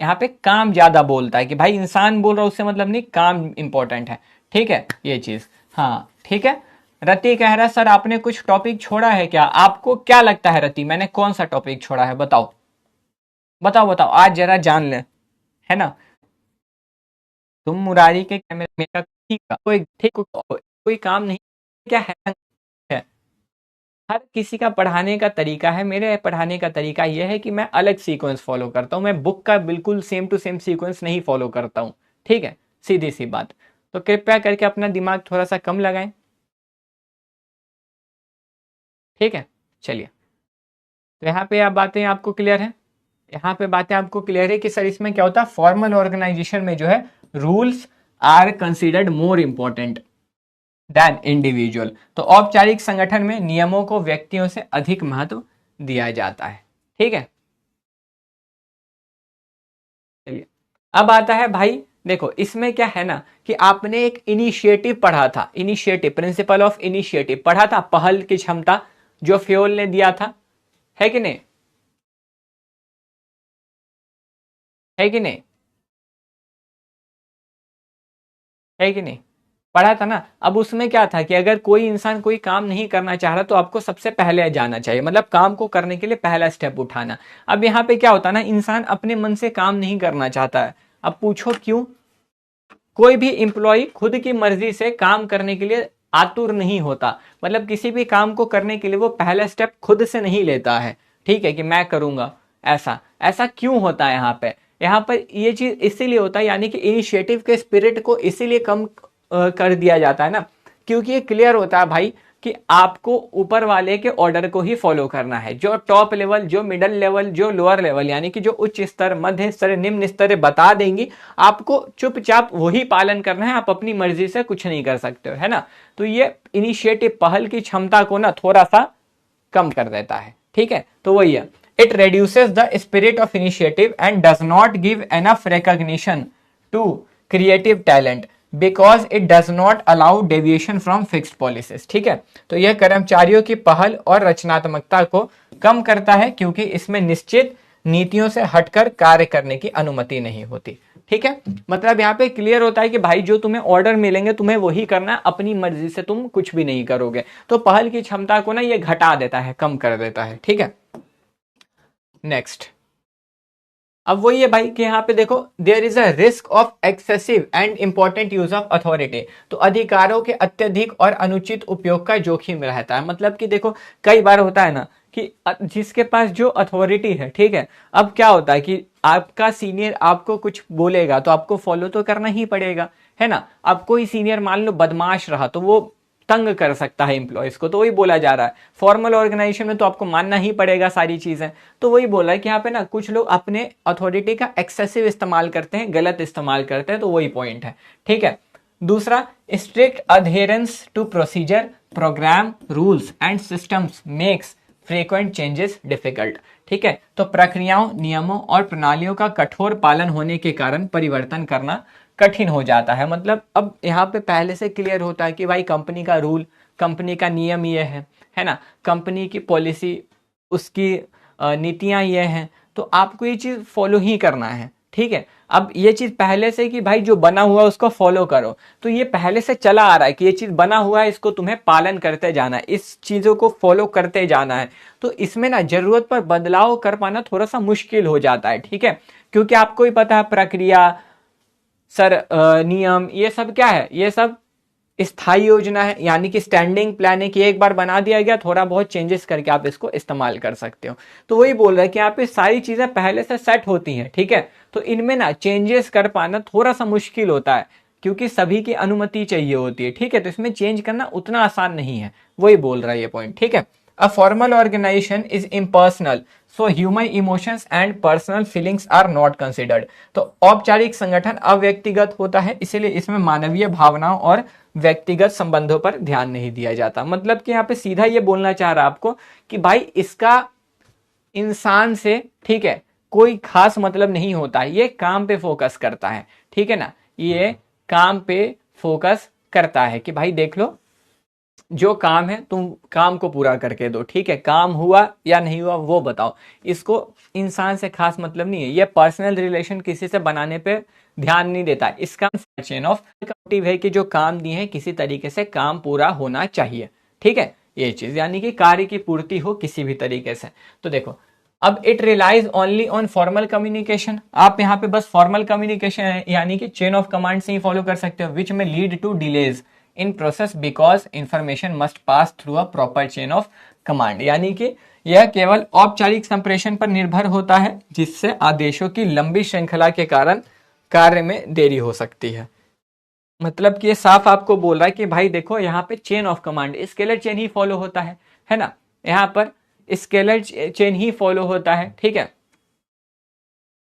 यहाँ पे काम ज्यादा बोलता है कि भाई इंसान बोल रहा है उससे मतलब नहीं, काम इंपॉर्टेंट है, ठीक है ये चीज। हाँ ठीक है। रति कह रहा है सर आपने कुछ टॉपिक छोड़ा है क्या, आपको क्या लगता है रति मैंने कौन सा टॉपिक छोड़ा है, बताओ बताओ बताओ, आज जरा जान ले, है ना। तुम मुरारी के कैमरे में का ठीक का कोई ठीक कोई काम नहीं, क्या है। हर किसी का पढ़ाने का तरीका है, मेरे पढ़ाने का तरीका यह है कि मैं अलग सीक्वेंस फॉलो करता हूं, मैं बुक का बिल्कुल सेम टू सेम सीक्वेंस नहीं फॉलो करता हूं, ठीक है, सीधी सी बात। तो कृपया करके अपना दिमाग थोड़ा सा कम लगाएं, ठीक है। चलिए, तो यहाँ पे आप बातें आपको क्लियर है, यहाँ पे बातें आपको क्लियर है कि सर इसमें क्या होता है, फॉर्मल ऑर्गेनाइजेशन में जो है rules are considered more important than individual. तो औपचारिक संगठन में नियमों को व्यक्तियों से अधिक महत्व दिया जाता है, ठीक है। चलिए, अब आता है भाई देखो इसमें क्या है ना कि आपने एक इनिशिएटिव पढ़ा था, इनिशिएटिव प्रिंसिपल ऑफ इनिशिएटिव पढ़ा था, पहल की क्षमता जो फ्योल ने दिया था, है कि नहीं, है कि नहीं, है कि नहीं, पढ़ा था ना। अब उसमें क्या था कि अगर कोई इंसान कोई काम नहीं करना चाह रहा तो आपको सबसे पहले जाना चाहिए, मतलब काम को करने के लिए पहला स्टेप उठाना। अब यहाँ पे क्या होता है ना, इंसान अपने मन से काम नहीं करना चाहता है। अब पूछो क्यों, कोई भी एम्प्लॉय खुद की मर्जी से काम करने के लिए आतुर नहीं होता, मतलब किसी भी काम को करने के लिए वो पहला स्टेप खुद से नहीं लेता है, ठीक है, कि मैं करूंगा। ऐसा ऐसा क्यों होता है यहाँ पर ये चीज इसीलिए होता है, यानी कि इनिशिएटिव के स्पिरिट को इसीलिए कम कर दिया जाता है ना, क्योंकि ये क्लियर होता है भाई कि आपको ऊपर वाले के ऑर्डर को ही फॉलो करना है। जो टॉप लेवल, जो मिडल लेवल, जो लोअर लेवल, यानी कि जो उच्च स्तर, मध्य स्तर, निम्न स्तर बता देंगी, आपको चुपचाप वही पालन करना है, आप अपनी मर्जी से कुछ नहीं कर सकते हो, है ना। तो ये इनिशिएटिव पहल की क्षमता को ना थोड़ा सा कम कर देता है, ठीक है। तो वही है, it reduces the spirit of initiative and does not give enough recognition to creative talent because it does not allow deviation from fixed policies, ठीक है। तो यह कर्मचारियों की पहल और रचनात्मकता को कम करता है क्योंकि इसमें निश्चित नीतियों से हटकर कार्य करने की अनुमति नहीं होती, ठीक है। मतलब यहाँ पे क्लियर होता है कि भाई जो तुम्हें ऑर्डर मिलेंगे तुम्हें वही करना, अपनी मर्जी से तुम कुछ भी नहीं करोगे। तो पहल की क्षमता को ना ये घटा देता है, कम कर देता है, ठीक है। नेक्स्ट, अब वही है भाई कि यहाँ पे देखो there is a risk of excessive and important use of authority. तो अधिकारों के अत्यधिक और अनुचित उपयोग का जोखिम रहता है। मतलब कि देखो कई बार होता है ना कि जिसके पास जो अथॉरिटी है, ठीक है, अब क्या होता है कि आपका सीनियर आपको कुछ बोलेगा तो आपको फॉलो तो करना ही पड़ेगा, है ना। अब कोई सीनियर मान लो बदमाश रहा तो वो तंग कर सकता है एम्प्लॉयज को, तो वही बोला जा रहा है। फॉर्मल ऑर्गेनाइजेशन में तो आपको मानना ही पड़ेगा सारी चीजें, तो वही बोला है कि यहाँ पे ना कुछ लोग अपने अथॉरिटी का एक्सेसिव इस्तेमाल करते हैं, गलत इस्तेमाल करते हैं, तो वही पॉइंट है, ठीक है। दूसरा, strict adherence to procedure, programme, rules and systems makes frequent changes difficult. ठीक है, तो प्रक्रियाओं, नियमों और प्रणालियों का कठोर पालन होने के कारण परिवर्तन करना कठिन हो जाता है। मतलब अब यहाँ पे पहले से क्लियर होता है कि भाई कंपनी का रूल, कंपनी का नियम ये है ना, कंपनी की पॉलिसी, उसकी नीतियां ये हैं, तो आपको ये चीज फॉलो ही करना है। ठीक है, अब ये चीज पहले से कि भाई जो बना हुआ है उसको फॉलो करो, तो ये पहले से चला आ रहा है कि ये चीज बना हुआ है, इसको तुम्हें पालन करते जाना है, इस चीजों को फॉलो करते जाना है। तो इसमें ना जरूरत पर बदलाव कर पाना थोड़ा सा मुश्किल हो जाता है। ठीक है, क्योंकि आपको ही पता है प्रक्रिया, नियम, ये सब क्या है, ये सब स्थायी योजना है, यानी कि स्टैंडिंग प्लान है कि एक बार बना दिया गया, थोड़ा बहुत चेंजेस करके आप इसको इस्तेमाल कर सकते हो। तो वही बोल रहा है कि यहाँ पे सारी चीजें पहले से सेट होती हैं। ठीक है, तो इनमें ना चेंजेस कर पाना थोड़ा सा मुश्किल होता है, क्योंकि सभी की अनुमति चाहिए होती है। ठीक है, तो इसमें चेंज करना उतना आसान नहीं है, वही बोल रहा है ये पॉइंट। ठीक है, a formal organization is impersonal, so human emotions and personal feelings are not considered. तो औपचारिक संगठन अव्यक्तिगत होता है, इसीलिए इसमें मानवीय भावनाओं और व्यक्तिगत संबंधों पर ध्यान नहीं दिया जाता। मतलब कि यहाँ पे सीधा ये बोलना चाह रहा है आपको कि भाई इसका इंसान से, ठीक है, कोई खास मतलब नहीं होता है, ये काम पे फोकस करता है। ठीक है ना, ये काम पे फोकस करता है कि भाई देख लो, जो काम है तुम काम को पूरा करके दो। ठीक है, काम हुआ या नहीं हुआ वो बताओ, इसको इंसान से खास मतलब नहीं है। ये पर्सनल रिलेशन किसी से बनाने पे ध्यान नहीं देता। इसका चेन ऑफ मोटिव है कि जो काम दिए हैं किसी तरीके से काम पूरा होना चाहिए। ठीक है, ये चीज यानी कि कार्य की पूर्ति हो किसी भी तरीके से। तो देखो, अब it relies only on formal communication. आप यहाँ पे बस फॉर्मल कम्युनिकेशन है, यानी कि चेन ऑफ कमांड से ही फॉलो कर सकते हो, which may lead to delays in process because information must pass through a proper chain of command. यानी कि यह केवल औपचारिक संप्रेषण पर निर्भर होता है, जिससे आदेशों की लंबी श्रृंखला के कारण कार्य में देरी हो सकती है। मतलब कि ये साफ आपको बोल रहा है कि भाई देखो, यहाँ पे chain of command, scalar chain he follow होता है ना, यहाँ पर स्केलर चेन ही फॉलो होता है। ठीक है,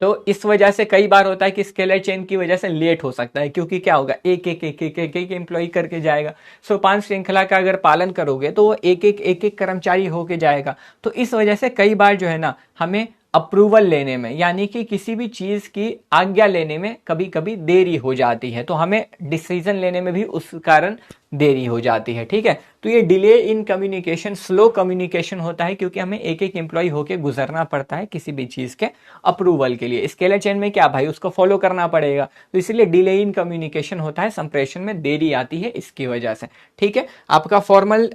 तो इस वजह से कई बार होता है कि स्केलर चेन की वजह से लेट हो सकता है, क्योंकि क्या होगा, एक एक एक एक एक एक एम्प्लॉय करके जाएगा। सोपान श्रृंखला का अगर पालन करोगे तो वो एक एक कर्मचारी होके जाएगा। तो इस वजह से कई बार जो है ना, हमें अप्रूवल लेने में, यानी कि किसी भी चीज की आज्ञा लेने में कभी कभी देरी हो जाती है, तो हमें डिसीजन लेने में भी उस कारण देरी हो जाती है। ठीक है, तो ये delay in communication, slow communication होता है, क्योंकि हमें एक एक एम्प्लॉय होके गुजरना पड़ता है किसी भी चीज के अप्रूवल के लिए। स्केलर चेन में क्या भाई, उसको फॉलो करना पड़ेगा, तो इसलिए डिले इन कम्युनिकेशन होता है, संप्रेषण में देरी आती है इसकी वजह से। ठीक है, आपका फॉर्मल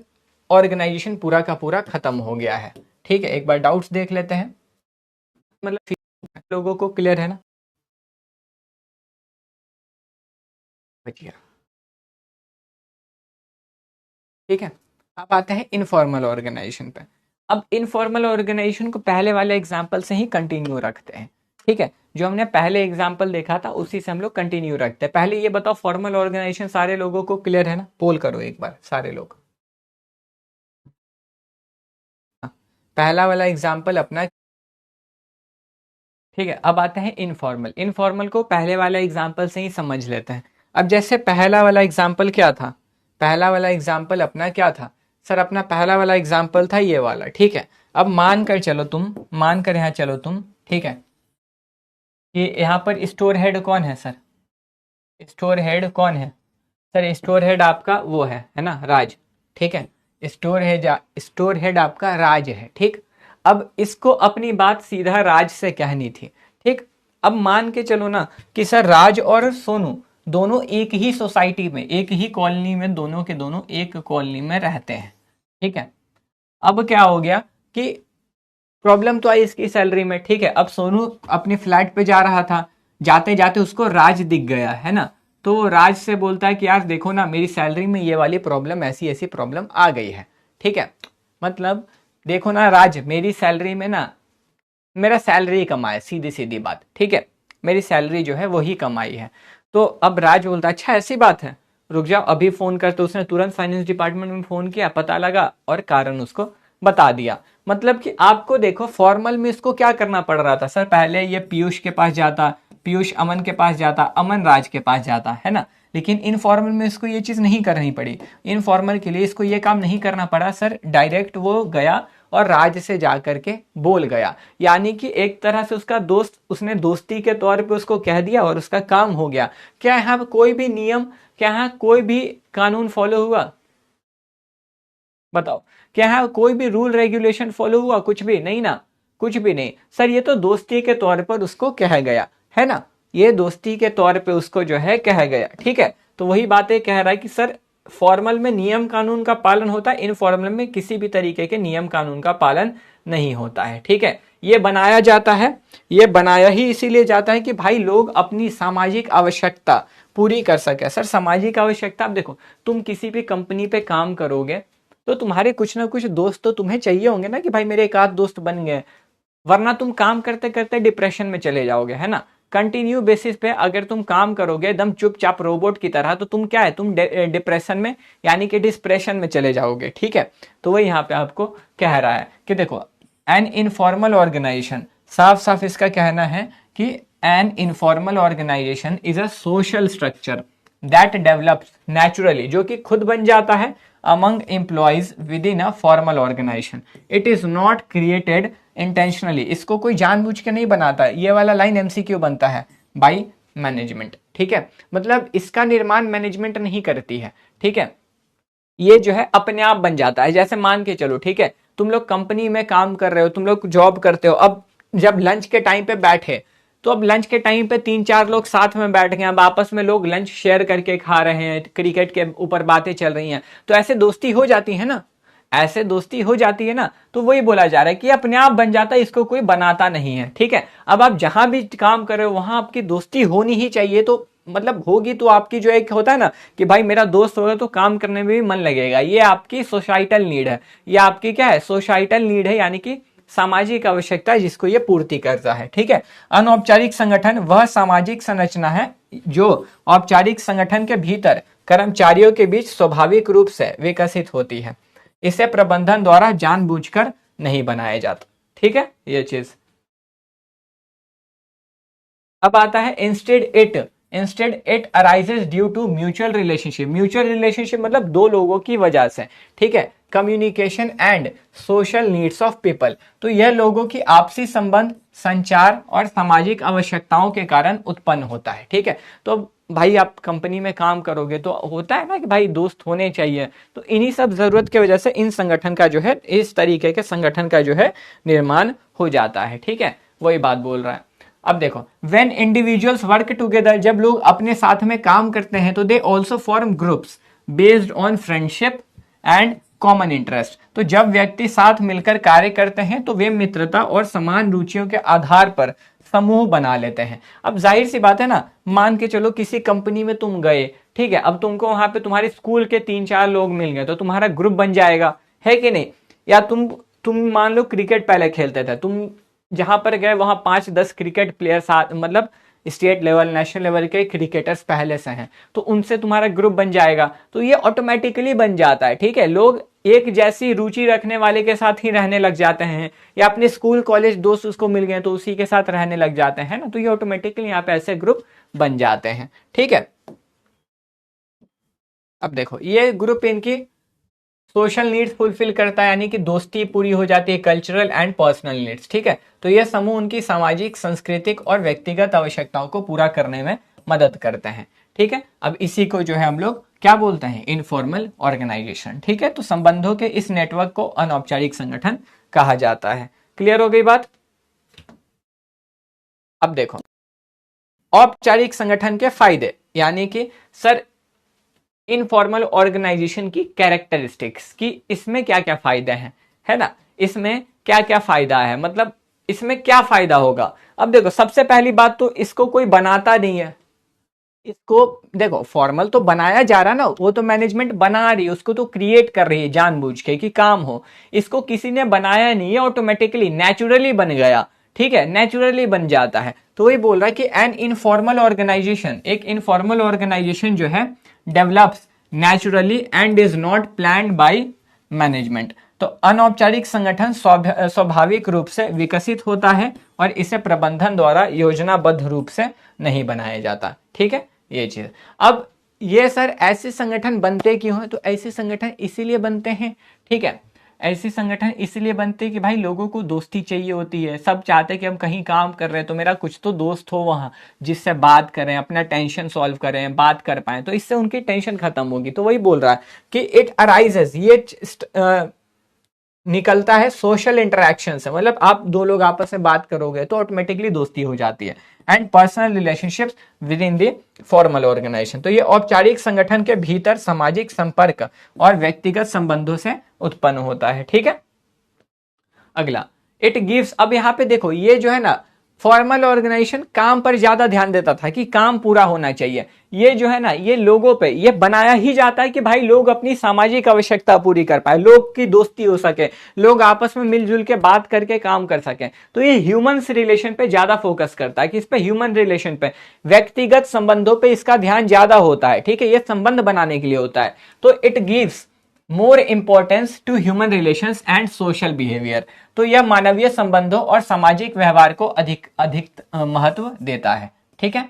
ऑर्गेनाइजेशन पूरा का पूरा खत्म हो गया है। ठीक है, एक बार डाउट्स देख लेते हैं, मतलब लोगों को क्लियर है ना बचिया। ठीक है, अब आते हैं इनफॉर्मल ऑर्गेनाइजेशन पे। अब इनफॉर्मल ऑर्गेनाइजेशन को पहले वाले एग्जाम्पल से ही कंटिन्यू रखते हैं। ठीक है, जो हमने पहले एग्जाम्पल देखा था उसी से हम लोग कंटिन्यू रखते हैं। पहले ये बताओ, फॉर्मल ऑर्गेनाइजेशन सारे लोगों को क्लियर है ना, पोल करो एक बार सारे लोग। पहला वाला एग्जाम्पल अपना। ठीक है, अब आते हैं इनफॉर्मल। इनफॉर्मल को पहले वाला एग्जाम्पल से ही समझ लेते हैं। अब जैसे पहला वाला एग्जाम्पल क्या था, पहला वाला एग्जाम्पल अपना क्या था सर, अपना पहला वाला एग्जाम्पल था ये वाला। ठीक है, अब मान कर चलो तुम, मान कर यहाँ चलो तुम। ठीक है, कि यहाँ पर स्टोर हेड कौन है सर, स्टोर हेड कौन है सर, स्टोर हेड आपका वो है ना, राज। ठीक है, स्टोर हेड आपका राज है। ठीक, अब इसको अपनी बात सीधा राज से कहनी थी। ठीक, अब मान के चलो ना कि सर राज और सोनू दोनों एक ही सोसाइटी में, एक ही कॉलोनी में, दोनों के दोनों एक कॉलोनी में रहते हैं। ठीक है, अब क्या हो गया कि प्रॉब्लम तो आई इसकी सैलरी में। ठीक है, अब सोनू अपनी फ्लैट पे जा रहा था, जाते जाते उसको राज दिख गया है ना, तो वो राज से बोलता है कि यार देखो ना, मेरी सैलरी में ये वाली प्रॉब्लम, ऐसी ऐसी प्रॉब्लम आ गई है। ठीक है, मतलब देखो ना राज, मेरी सैलरी में ना, मेरा सैलरी कम आया, सीधी सीधी बात। ठीक है, मेरी सैलरी जो है वही कमाई है। तो अब राज बोलता है अच्छा ऐसी बात है, रुक जाओ अभी फोन कर। तो उसने तुरंत फाइनेंस डिपार्टमेंट में फोन किया, पता लगा और कारण उसको बता दिया। मतलब कि आपको देखो, फॉर्मल में इसको क्या करना पड़ रहा था सर, पहले ये पीयूष के पास जाता, पीयूष अमन के पास जाता, अमन राज के पास जाता, है ना। लेकिन इनफॉर्मल में इसको ये चीज नहीं करनी पड़ी। इनफॉर्मल के लिए इसको ये काम नहीं करना पड़ा सर, डायरेक्ट वो गया और राज से जाकर के बोल गया। यानी कि एक तरह से उसका दोस्त, उसने दोस्ती के तौर पे उसको कह दिया और उसका काम हो गया। क्या यहाँ कोई भी नियम, क्या यहाँ कोई भी कानून फॉलो हुआ? बताओ, क्या यहाँ कोई भी रूल रेगुलेशन फॉलो हुआ? कुछ भी नहीं ना, कुछ भी नहीं सर। ये तो दोस्ती के तौर पर उसको कह गया है ना, ये दोस्ती के तौर पे उसको जो है कह गया। ठीक है, तो वही बातें कह रहा है कि सर फॉर्मल में नियम कानून का पालन होता है, इनफॉर्मल में किसी भी तरीके के नियम कानून का पालन नहीं होता है। ठीक है, ये बनाया जाता है, ये बनाया ही इसीलिए जाता है कि भाई लोग अपनी सामाजिक आवश्यकता पूरी कर सके। सर सामाजिक आवश्यकता, आप देखो, तुम किसी भी कंपनी पे काम करोगे तो तुम्हारे कुछ ना कुछ दोस्त तो तुम्हें चाहिए होंगे ना, कि भाई मेरे एक आध दोस्त बन गए, वरना तुम काम करते करते डिप्रेशन में चले जाओगे, है ना। कंटिन्यू बेसिस पे अगर तुम काम करोगे एकदम चुपचाप रोबोट की तरह, तो तुम क्या है, तुम डिप्रेशन में यानी कि डिस्प्रेशन में चले जाओगे। ठीक है, तो वही यहाँ पे आपको कह रहा है कि देखो एन इनफॉर्मल ऑर्गेनाइजेशन, साफ साफ इसका कहना है कि an informal organization is a social structure that develops naturally, जो कि खुद बन जाता है among employees within a formal organization. It is not created intentionally. इसको कोई जानबूझ के नहीं बनाता। ये वाला लाइन एमसीक्यू बनता है बाय मैनेजमेंट। ठीक है, मतलब इसका निर्माण मैनेजमेंट नहीं करती है। ठीक है, ये जो है अपने आप बन जाता है। जैसे मान के चलो, ठीक है, तुम लोग कंपनी में काम कर रहे हो, तुम लोग जॉब करते हो, अब जब लंच के टाइम पे बैठे, तो अब लंच के टाइम पे 3-4 लोग साथ में बैठ गए, अब आपस में लोग लंच शेयर करके खा रहे हैं, क्रिकेट के ऊपर बातें चल रही हैं, तो ऐसे दोस्ती हो जाती है ना, ऐसे दोस्ती हो जाती है ना। तो वही बोला जा रहा है कि अपने आप बन जाता है, इसको कोई बनाता नहीं है। ठीक है, अब आप जहां भी काम कर रहे हो वहां आपकी दोस्ती होनी ही चाहिए, तो मतलब होगी तो आपकी जो एक होता है ना कि भाई मेरा दोस्त होगा तो काम करने में भी मन लगेगा, ये आपकी सोसाइटल नीड है, ये आपकी क्या है, सोसाइटल नीड है, यानी कि सामाजिक आवश्यकता है जिसको ये पूर्ति करता है। ठीक है, अनौपचारिक संगठन वह सामाजिक संरचना है जो औपचारिक संगठन के भीतर कर्मचारियों के बीच स्वाभाविक रूप से विकसित होती है, इसे प्रबंधन द्वारा जानबूझकर नहीं बनाया जाता। ठीक है, ये चीज। अब आता है instead it arises due to mutual relationship. Mutual relationship मतलब दो लोगों की वजह से। ठीक है, communication and social needs of people, तो यह लोगों की आपसी संबंध, संचार और सामाजिक आवश्यकताओं के कारण उत्पन्न होता है। ठीक है, तो भाई आप कंपनी में काम करोगे तो होता है ना कि भाई दोस्त होने चाहिए, तो इन्हीं सब जरूरत की वजह से इन संगठन का जो है, इस तरीके के संगठन का जो है निर्माण हो जाता है। ठीक है, वही बात बोल रहा है। अब देखो, व्हेन इंडिविजुअल्स वर्क टुगेदर, जब लोग अपने साथ में काम करते हैं, तो they also form groups based on friendship and common interest. तो जब व्यक्ति साथ मिलकर कार्य करते हैं तो वे मित्रता और समान रुचियों के आधार पर समूह बना लेते हैं। अब जाहिर सी बात है ना, मान के चलो किसी कंपनी में तुम गए, ठीक है, अब तुमको वहां पे तुम्हारे स्कूल के 3-4 लोग मिल गए, तो तुम्हारा ग्रुप बन जाएगा, है कि नहीं। या तुम मान लो क्रिकेट पहले खेलते थे, तुम जहां पर गए वहां 5-10 क्रिकेट प्लेयर साथ, मतलब स्टेट लेवल नेशनल लेवल के क्रिकेटर्स पहले से हैं, तो उनसे तुम्हारा ग्रुप बन जाएगा, तो ये ऑटोमेटिकली बन जाता है। ठीक है, लोग एक जैसी रुचि रखने वाले के साथ ही रहने लग जाते हैं, या अपने स्कूल कॉलेज दोस्त उसको मिल गए तो उसी के साथ रहने लग जाते हैं ना, तो ये ऑटोमेटिकली यहाँ पे ऐसे ग्रुप बन जाते हैं। ठीक है, अब देखो ये ग्रुप इनकी सोशल नीड्स फुलफिल करता है, यानी कि दोस्ती पूरी हो जाती है, कल्चरल एंड पर्सनल नीड्स। ठीक है, तो ये समूह उनकी सामाजिक, सांस्कृतिक और व्यक्तिगत आवश्यकताओं को पूरा करने में मदद करते हैं। ठीक है, अब इसी को जो है हम लोग क्या बोलते हैं, इनफॉर्मल ऑर्गेनाइजेशन। ठीक है, तो संबंधों के इस नेटवर्क को अनौपचारिक संगठन कहा जाता है। क्लियर हो गई बात। अब देखो औपचारिक संगठन के फायदे, यानी कि सर इनफॉर्मल ऑर्गेनाइजेशन की कैरेक्टरिस्टिक्स की इसमें क्या क्या फायदे हैं, है ना, इसमें क्या क्या फायदा है, मतलब इसमें क्या फायदा होगा। अब देखो सबसे पहली बात तो इसको कोई बनाता नहीं है, इसको देखो फॉर्मल तो बनाया जा रहा ना, वो तो मैनेजमेंट बना रही है, उसको तो क्रिएट कर रही है जानबूझ के कि काम हो, इसको किसी ने बनाया नहीं है, ऑटोमेटिकली नेचुरली बन गया। ठीक है, नेचुरली बन जाता है। तो वही बोल रहा है कि एन इनफॉर्मल ऑर्गेनाइजेशन, एक इनफॉर्मल ऑर्गेनाइजेशन जो है develops naturally and is not planned by management. तो अनौपचारिक संगठन स्वाभाविक रूप से विकसित होता है और इसे प्रबंधन द्वारा योजनाबद्ध रूप से नहीं बनाया जाता। ठीक है, ये चीज। अब ये सर ऐसे संगठन बनते क्यों हैं, तो ऐसे संगठन इसीलिए बनते हैं, ठीक है, ऐसे संगठन इसलिए बनते हैं कि भाई लोगों को दोस्ती चाहिए होती है, सब चाहते हैं कि हम कहीं काम कर रहे हैं तो मेरा कुछ तो दोस्त हो वहां जिससे बात करें, अपना टेंशन सॉल्व करें, बात कर पाए, तो इससे उनकी टेंशन खत्म होगी। तो वही बोल रहा है कि इट अराइजेस, ये निकलता है सोशल इंटरेक्शन से, मतलब आप दो लोग आपस में बात करोगे तो ऑटोमेटिकली दोस्ती हो जाती है। And personal relationships within the formal organization, तो ये औपचारिक संगठन के भीतर सामाजिक संपर्क और व्यक्तिगत संबंधों से उत्पन्न होता है। ठीक है, अगला इट गिव्स, अब यहां पे देखो ये जो है ना फॉर्मल ऑर्गेनाइजेशन काम पर ज्यादा ध्यान देता था कि काम पूरा होना चाहिए। ये जो है ना ये लोगों पे ये बनाया ही जाता है कि भाई लोग अपनी सामाजिक आवश्यकता पूरी कर पाए, लोग की दोस्ती हो सके, लोग आपस में मिलजुल के बात करके काम कर सके। तो ये ह्यूमंस रिलेशन पे ज्यादा फोकस करता है, कि इस पे ह्यूमन रिलेशन पे, व्यक्तिगत संबंधों पे इसका ध्यान ज्यादा होता है। ठीक है, ये संबंध बनाने के लिए होता है। तो it gives more importance to human relations and social behaviour, तो यह मानवीय संबंधों और सामाजिक व्यवहार को अधिक अधिक महत्व देता है। ठीक है,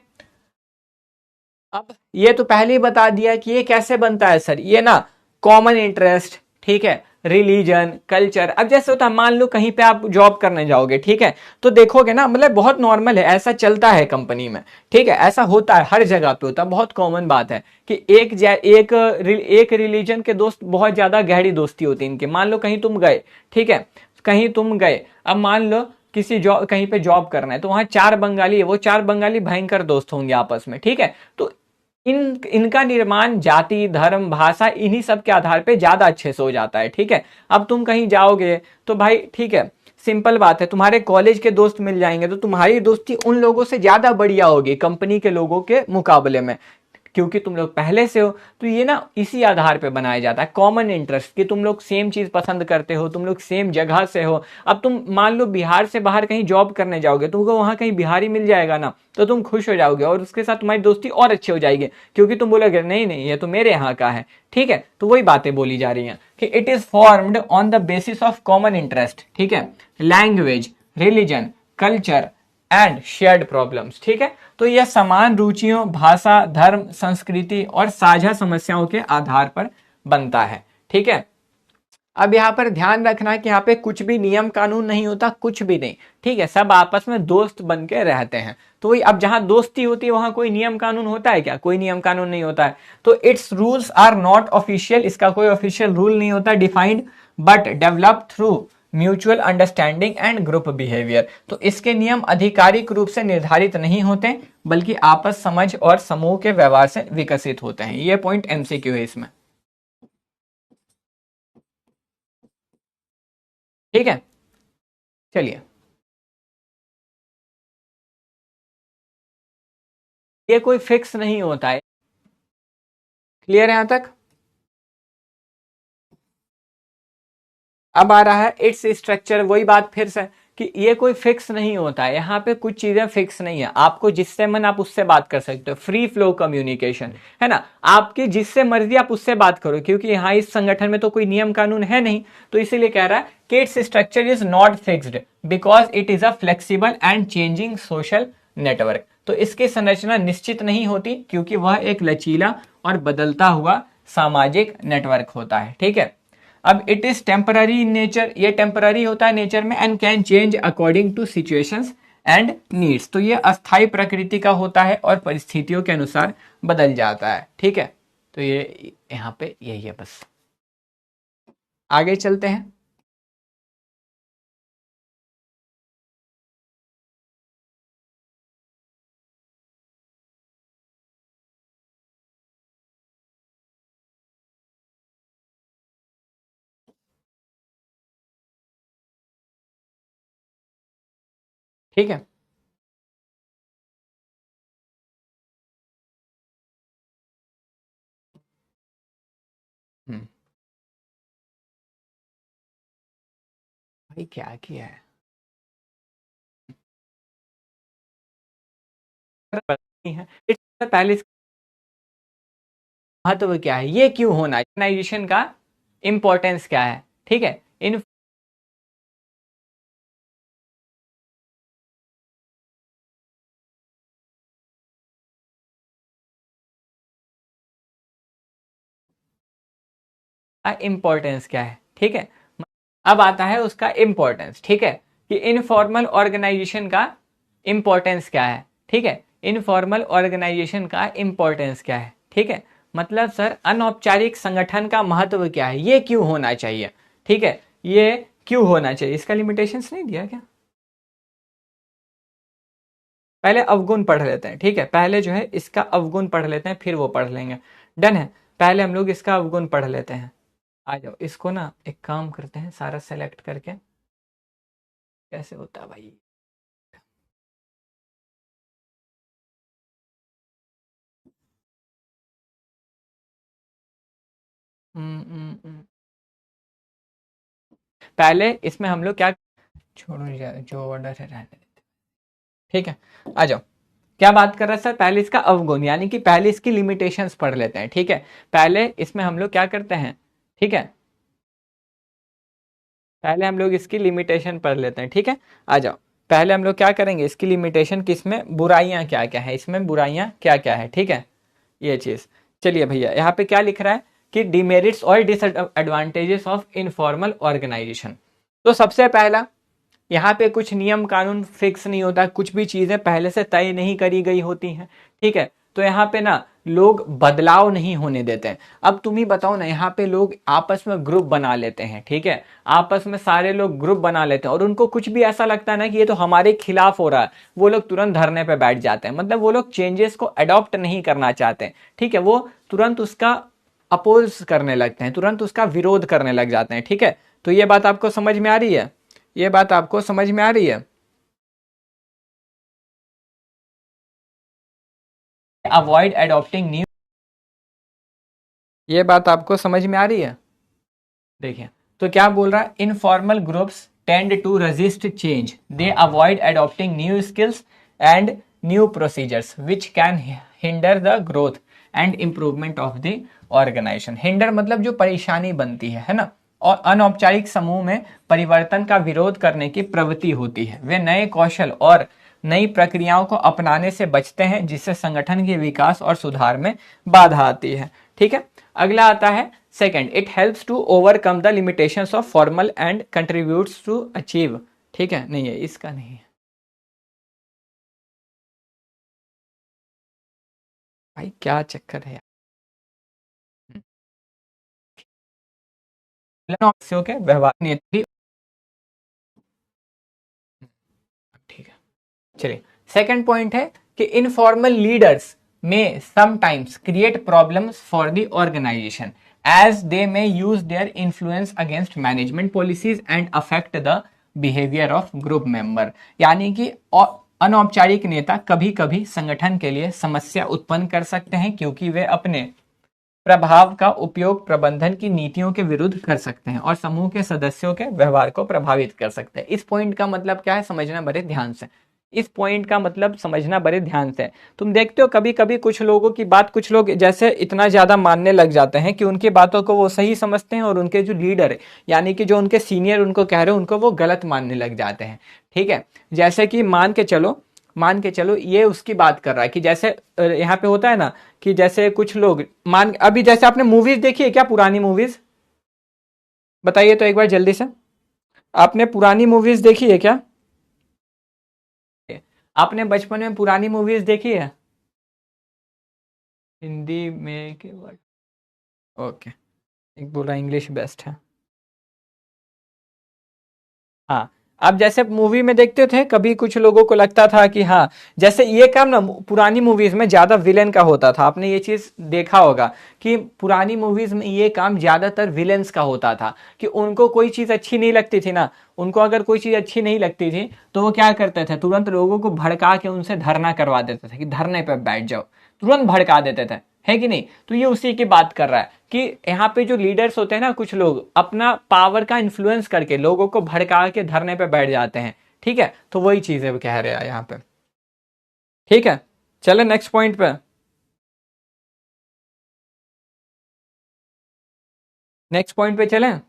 अब ये तो पहले ही बता दिया कि ये कैसे बनता है सर, ये ना कॉमन इंटरेस्ट, ठीक है, रिलीजन, कल्चर। अब जैसे होता है मान लो कहीं पे आप जॉब करने जाओगे, ठीक है, तो देखोगे ना, मतलब बहुत नॉर्मल है, ऐसा चलता है कंपनी में, ठीक है, ऐसा होता है, हर जगह पे होता है, बहुत कॉमन बात है कि एक रिलीजन के दोस्त बहुत ज्यादा गहरी दोस्ती होती है इनकी। मान लो कहीं तुम गए, ठीक है, कहीं तुम गए, अब मान लो किसी जॉब, कहीं पे जॉब करना है, तो वहां 4 बंगाली है, वो 4 बंगाली भयंकर दोस्त होंगे आपस में। ठीक है, तो इनका निर्माण जाति, धर्म, भाषा, इन्हीं सब के आधार पे ज्यादा अच्छे से हो जाता है। ठीक है, अब तुम कहीं जाओगे तो भाई ठीक है, सिंपल बात है, तुम्हारे कॉलेज के दोस्त मिल जाएंगे तो तुम्हारी दोस्ती उन लोगों से ज्यादा बढ़िया होगी कंपनी के लोगों के मुकाबले में, क्योंकि तुम लोग पहले से हो। तो ये ना इसी आधार पे बनाया जाता है, कॉमन इंटरेस्ट, कि तुम लोग सेम चीज पसंद करते हो, तुम लोग सेम जगह से हो। अब तुम मान लो बिहार से बाहर कहीं जॉब करने जाओगे, तुमको वहां कहीं बिहारी मिल जाएगा ना, तो तुम खुश हो जाओगे और उसके साथ तुम्हारी दोस्ती और अच्छी हो जाएगी, क्योंकि तुम बोलोगे नहीं नहीं ये तो मेरे यहाँ का है। ठीक है, तो वही बातें बोली जा रही हैं कि it is formed on the basis of common interest, ठीक है, language, religion, culture and shared problems. ठीक है, तो यह समान रुचियों, भाषा, धर्म, संस्कृति और साझा समस्याओं के आधार पर बनता है। ठीक है, अब यहाँ पर ध्यान रखना कि यहाँ पे कुछ भी नियम कानून नहीं होता, कुछ भी नहीं। ठीक है, सब आपस में दोस्त बन के रहते हैं। तो वही, अब जहां दोस्ती होती है वहां कोई नियम कानून होता है क्या? कोई नियम कानून नहीं होता है। तो its rules are not official, इसका कोई ऑफिशियल रूल नहीं होता defined, but develop through mutual understanding and group behaviour. तो इसके नियम आधिकारिक रूप से निर्धारित नहीं होते, बल्कि आपस समझ और समूह के व्यवहार से विकसित होते हैं। ये पॉइंट एमसीक्यू है इसमें। ठीक है, चलिए, ये कोई फिक्स नहीं होता है। क्लियर है यहां तक? अब आ रहा है इट्स स्ट्रक्चर, वही बात फिर से कि ये कोई फिक्स नहीं होता है, यहाँ पे कुछ चीजें फिक्स नहीं है, आपको जिससे मन आप उससे बात कर सकते हो, फ्री फ्लो कम्युनिकेशन है ना, आपकी जिससे मर्जी आप उससे बात करो, क्योंकि यहाँ इस संगठन में तो कोई नियम कानून है नहीं। तो इसीलिए कह रहा है कि its structure is not fixed because it is a flexible and changing social network. तो इसकी संरचना निश्चित नहीं होती, क्योंकि वह एक लचीला और बदलता हुआ सामाजिक नेटवर्क होता है। ठीक है, अब it is temporary in nature, ये टेम्पररी होता है नेचर में, and can change according to situations and needs. तो ये अस्थायी प्रकृति का होता है और परिस्थितियों के अनुसार बदल जाता है। ठीक है, तो ये यहाँ पे यही है बस। आगे चलते हैं। ठीक है, भाई क्या किया है, नहीं है इससे पहले इसका महत्व क्या है, ये क्यों होना है, ऑर्गेनाइजेशन का इंपॉर्टेंस क्या है। ठीक है, इन इंपॉर्टेंस क्या है। ठीक है, अब आता है उसका इंपॉर्टेंस, ठीक है, कि इनफॉर्मल ऑर्गेनाइजेशन का इंपॉर्टेंस क्या है, ठीक है, इनफॉर्मल ऑर्गेनाइजेशन का इंपॉर्टेंस क्या है, ठीक है, मतलब सर अनौपचारिक संगठन का महत्व क्या है, ये क्यों होना चाहिए, ठीक है, ये क्यों होना चाहिए, इसका लिमिटेशंस नहीं दिया क्या? पहले अवगुण पढ़ लेते हैं, ठीक है, पहले जो है इसका अवगुण पढ़ लेते हैं, फिर वो पढ़ लेंगे, डन है। पहले हम लोग इसका अवगुण पढ़ लेते हैं। आ जाओ, इसको ना एक काम करते हैं, सारा सेलेक्ट करके, कैसे होता है भाई, पहले इसमें हम लोग क्या, छोड़ो जो ऑर्डर है रहने देते, ठीक है, आ जाओ। क्या बात कर रहा है सर, पहले इसका अवगुण यानी कि पहले इसकी लिमिटेशंस पढ़ लेते हैं, ठीक है, पहले इसमें हम लोग क्या करते हैं, ठीक है, पहले हम लोग इसकी लिमिटेशन पढ़ लेते हैं, ठीक है, आ जाओ। पहले हम लोग क्या करेंगे, इसकी लिमिटेशन किसमें, बुराइयां क्या क्या है, इसमें बुराइयां क्या क्या है, ठीक है, ये चीज। चलिए भैया, यहाँ पे क्या लिख रहा है कि डिमेरिट्स और डिसएडवांटेजेस ऑफ इनफॉर्मल ऑर्गेनाइजेशन। तो सबसे पहला, यहाँ पे कुछ नियम कानून फिक्स नहीं होता, कुछ भी चीजें पहले से तय नहीं करी गई होती हैं, ठीक है, तो यहाँ पे ना लोग बदलाव नहीं होने देते हैं। अब तुम ही बताओ ना, यहाँ पे लोग आपस में ग्रुप बना लेते हैं, ठीक है, आपस में सारे लोग ग्रुप बना लेते हैं और उनको कुछ भी ऐसा लगता है ना कि ये तो हमारे खिलाफ हो रहा है, वो लोग तुरंत धरने पे बैठ जाते हैं, मतलब वो लोग चेंजेस को अडॉप्ट नहीं करना चाहते हैं, ठीक है, वो तुरंत उसका अपोज करने लगते हैं, तुरंत उसका विरोध करने लग जाते हैं, ठीक है। तो ये बात आपको समझ में आ रही है, ये बात आपको समझ में आ रही है? अवॉइड एडॉप्टिंग न्यू, ये बात आपको समझ में आ रही है? देखिए, तो क्या बोल रहा है, informal groups tend to resist change, they avoid adopting new skills and new procedures which can hinder the growth and improvement of the organization. Hinder मतलब जो परेशानी बनती है ना, और अनौपचारिक समूह में परिवर्तन का विरोध करने की प्रवृत्ति होती है, वे नए कौशल और नई प्रक्रियाओं को अपनाने से बचते हैं, जिससे संगठन के विकास और सुधार में बाधा आती है, ठीक है। अगला आता है second, it helps to overcome the limitations of formal and contributes to achieve, ठीक है, नहीं है, इसका नहीं है भाई, क्या चक्कर है यार, के व्यवहार नेत्री, ठीक है। चलिए, सेकंड पॉइंट है कि informal leaders may sometimes create problems for the organization as they may use their influence against management policies and affect the behaviour of group member. यानी कि अनौपचारिक नेता कभी कभी संगठन के लिए समस्या उत्पन्न कर सकते हैं, क्योंकि वे अपने प्रभाव का उपयोग प्रबंधन की नीतियों के विरुद्ध कर सकते हैं और समूह के सदस्यों के व्यवहार को प्रभावित कर सकते हैं। इस पॉइंट का मतलब क्या है, समझना बड़े ध्यान से, इस पॉइंट का मतलब समझना बड़े ध्यान से। तुम देखते हो कभी कभी कुछ लोगों की बात, कुछ लोग जैसे इतना ज्यादा मानने लग जाते हैं कि उनकी बातों को वो सही समझते हैं, और उनके जो लीडर है यानी कि जो उनके सीनियर उनको कह रहे हैं, उनको वो गलत मानने लग जाते हैं, ठीक है। जैसे कि मान के चलो ये उसकी बात कर रहा है कि जैसे यहाँ पे होता है ना कि जैसे कुछ लोग अभी जैसे आपने मूवीज देखी है क्या, पुरानी मूवीज बताइए तो एक बार जल्दी से, आपने पुरानी मूवीज देखी है क्या? आपने बचपन में पुरानी मूवीज देखी है हिंदी में के वर्ड? ओके, एक बोला इंग्लिश बेस्ट है। हाँ, अब जैसे मूवी में देखते थे, कभी कुछ लोगों को लगता था कि हाँ, जैसे ये काम ना पुरानी मूवीज में ज्यादा विलेन का होता था, आपने ये चीज देखा होगा कि पुरानी मूवीज में ये काम ज्यादातर विलेंस का होता था, कि उनको कोई चीज अच्छी नहीं लगती थी ना, उनको अगर कोई चीज अच्छी नहीं लगती थी तो वो क्या करते थे, तुरंत लोगों को भड़का के उनसे धरना करवा देते थे कि धरने पर बैठ जाओ, तुरंत भड़का देते थे, है कि नहीं? तो ये उसी की बात कर रहा है कि यहाँ पे जो लीडर्स होते हैं ना, कुछ लोग अपना पावर का इन्फ्लुएंस करके लोगों को भड़का के धरने पे बैठ जाते हैं, ठीक है, तो वही चीज है कह रहे हैं यहाँ पे, ठीक है। चले नेक्स्ट पॉइंट पे, नेक्स्ट पॉइंट पे चलें,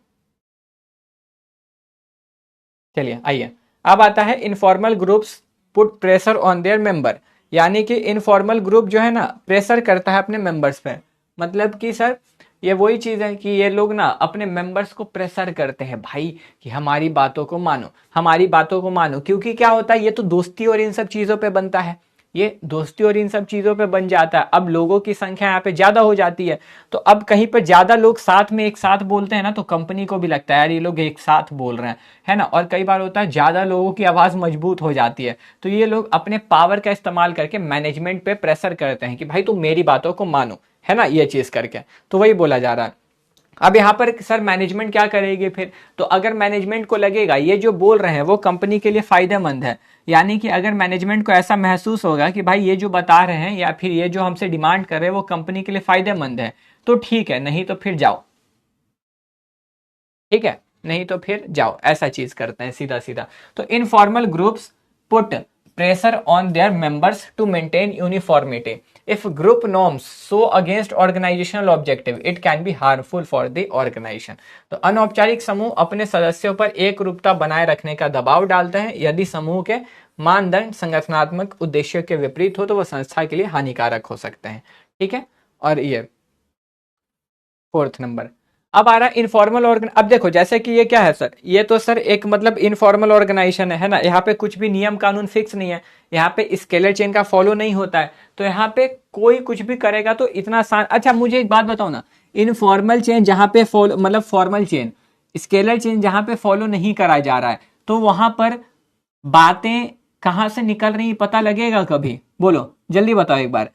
चलिए आइए। अब आता है informal groups put pressure on there member, यानी कि इनफॉर्मल ग्रुप जो है ना प्रेशर करता है अपने मेंबर्स पे, मतलब कि सर ये वही चीज है कि ये लोग ना अपने मेंबर्स को प्रेशर करते हैं भाई कि हमारी बातों को मानो, हमारी बातों को मानो, क्योंकि क्या होता है ये तो दोस्ती और इन सब चीजों पे बनता है, ये दोस्ती और इन सब चीजों पे बन जाता है। अब लोगों की संख्या यहाँ पे ज्यादा हो जाती है, तो अब कहीं पर ज्यादा लोग साथ में एक साथ बोलते हैं ना, तो कंपनी को भी लगता है यार ये लोग एक साथ बोल रहे हैं, है ना। और कई बार होता है ज्यादा लोगों की आवाज मजबूत हो जाती है, तो ये लोग अपने पावर का इस्तेमाल करके मैनेजमेंट पे प्रेशर करते हैं कि भाई तुम मेरी बातों को मानो, है ना, ये चीज करके। तो वही बोला जा रहा है। अब यहाँ पर सर मैनेजमेंट क्या करेगी फिर, तो अगर मैनेजमेंट को लगेगा ये जो बोल रहे हैं वो कंपनी के लिए फायदेमंद है, यानी कि अगर मैनेजमेंट को ऐसा महसूस होगा कि भाई ये जो बता रहे हैं या फिर ये जो हमसे डिमांड कर रहे हैं वो कंपनी के लिए फायदेमंद है, तो ठीक है, नहीं तो फिर जाओ, ठीक है, नहीं तो फिर जाओ, ऐसा चीज करते हैं सीधा सीधा। तो informal groups put pressure on their members to maintain uniformity. If group norms so against organizational objective it can be harmful for the organization. तो अनौपचारिक समूह अपने सदस्यों पर एक रूपता बनाए रखने का दबाव डालते हैं, यदि समूह के मानदंड संगठनात्मक उद्देश्यों के विपरीत हो तो वह संस्था के लिए हानिकारक हो सकते हैं, ठीक है। और ये 4th नंबर। अब आ रहा है इनफॉर्मल ऑर्गन। अब देखो जैसे कि ये क्या है सर, ये तो सर एक मतलब इनफॉर्मल ऑर्गेनाइजेशन है ना, यहाँ पे कुछ भी नियम कानून फिक्स नहीं है, यहाँ पे स्केलर चेन का फॉलो नहीं होता है, तो यहाँ पे कोई कुछ भी करेगा तो इतना आसान। अच्छा मुझे एक बात बताओ ना, इनफॉर्मल चेन जहाँ पे फॉलो मतलब फॉर्मल चेन, स्केलर चेन जहाँ पे फॉलो नहीं करा जा रहा है, तो वहां पर बातें कहाँ से निकल रही पता लगेगा कभी? बोलो जल्दी बताओ एक बार।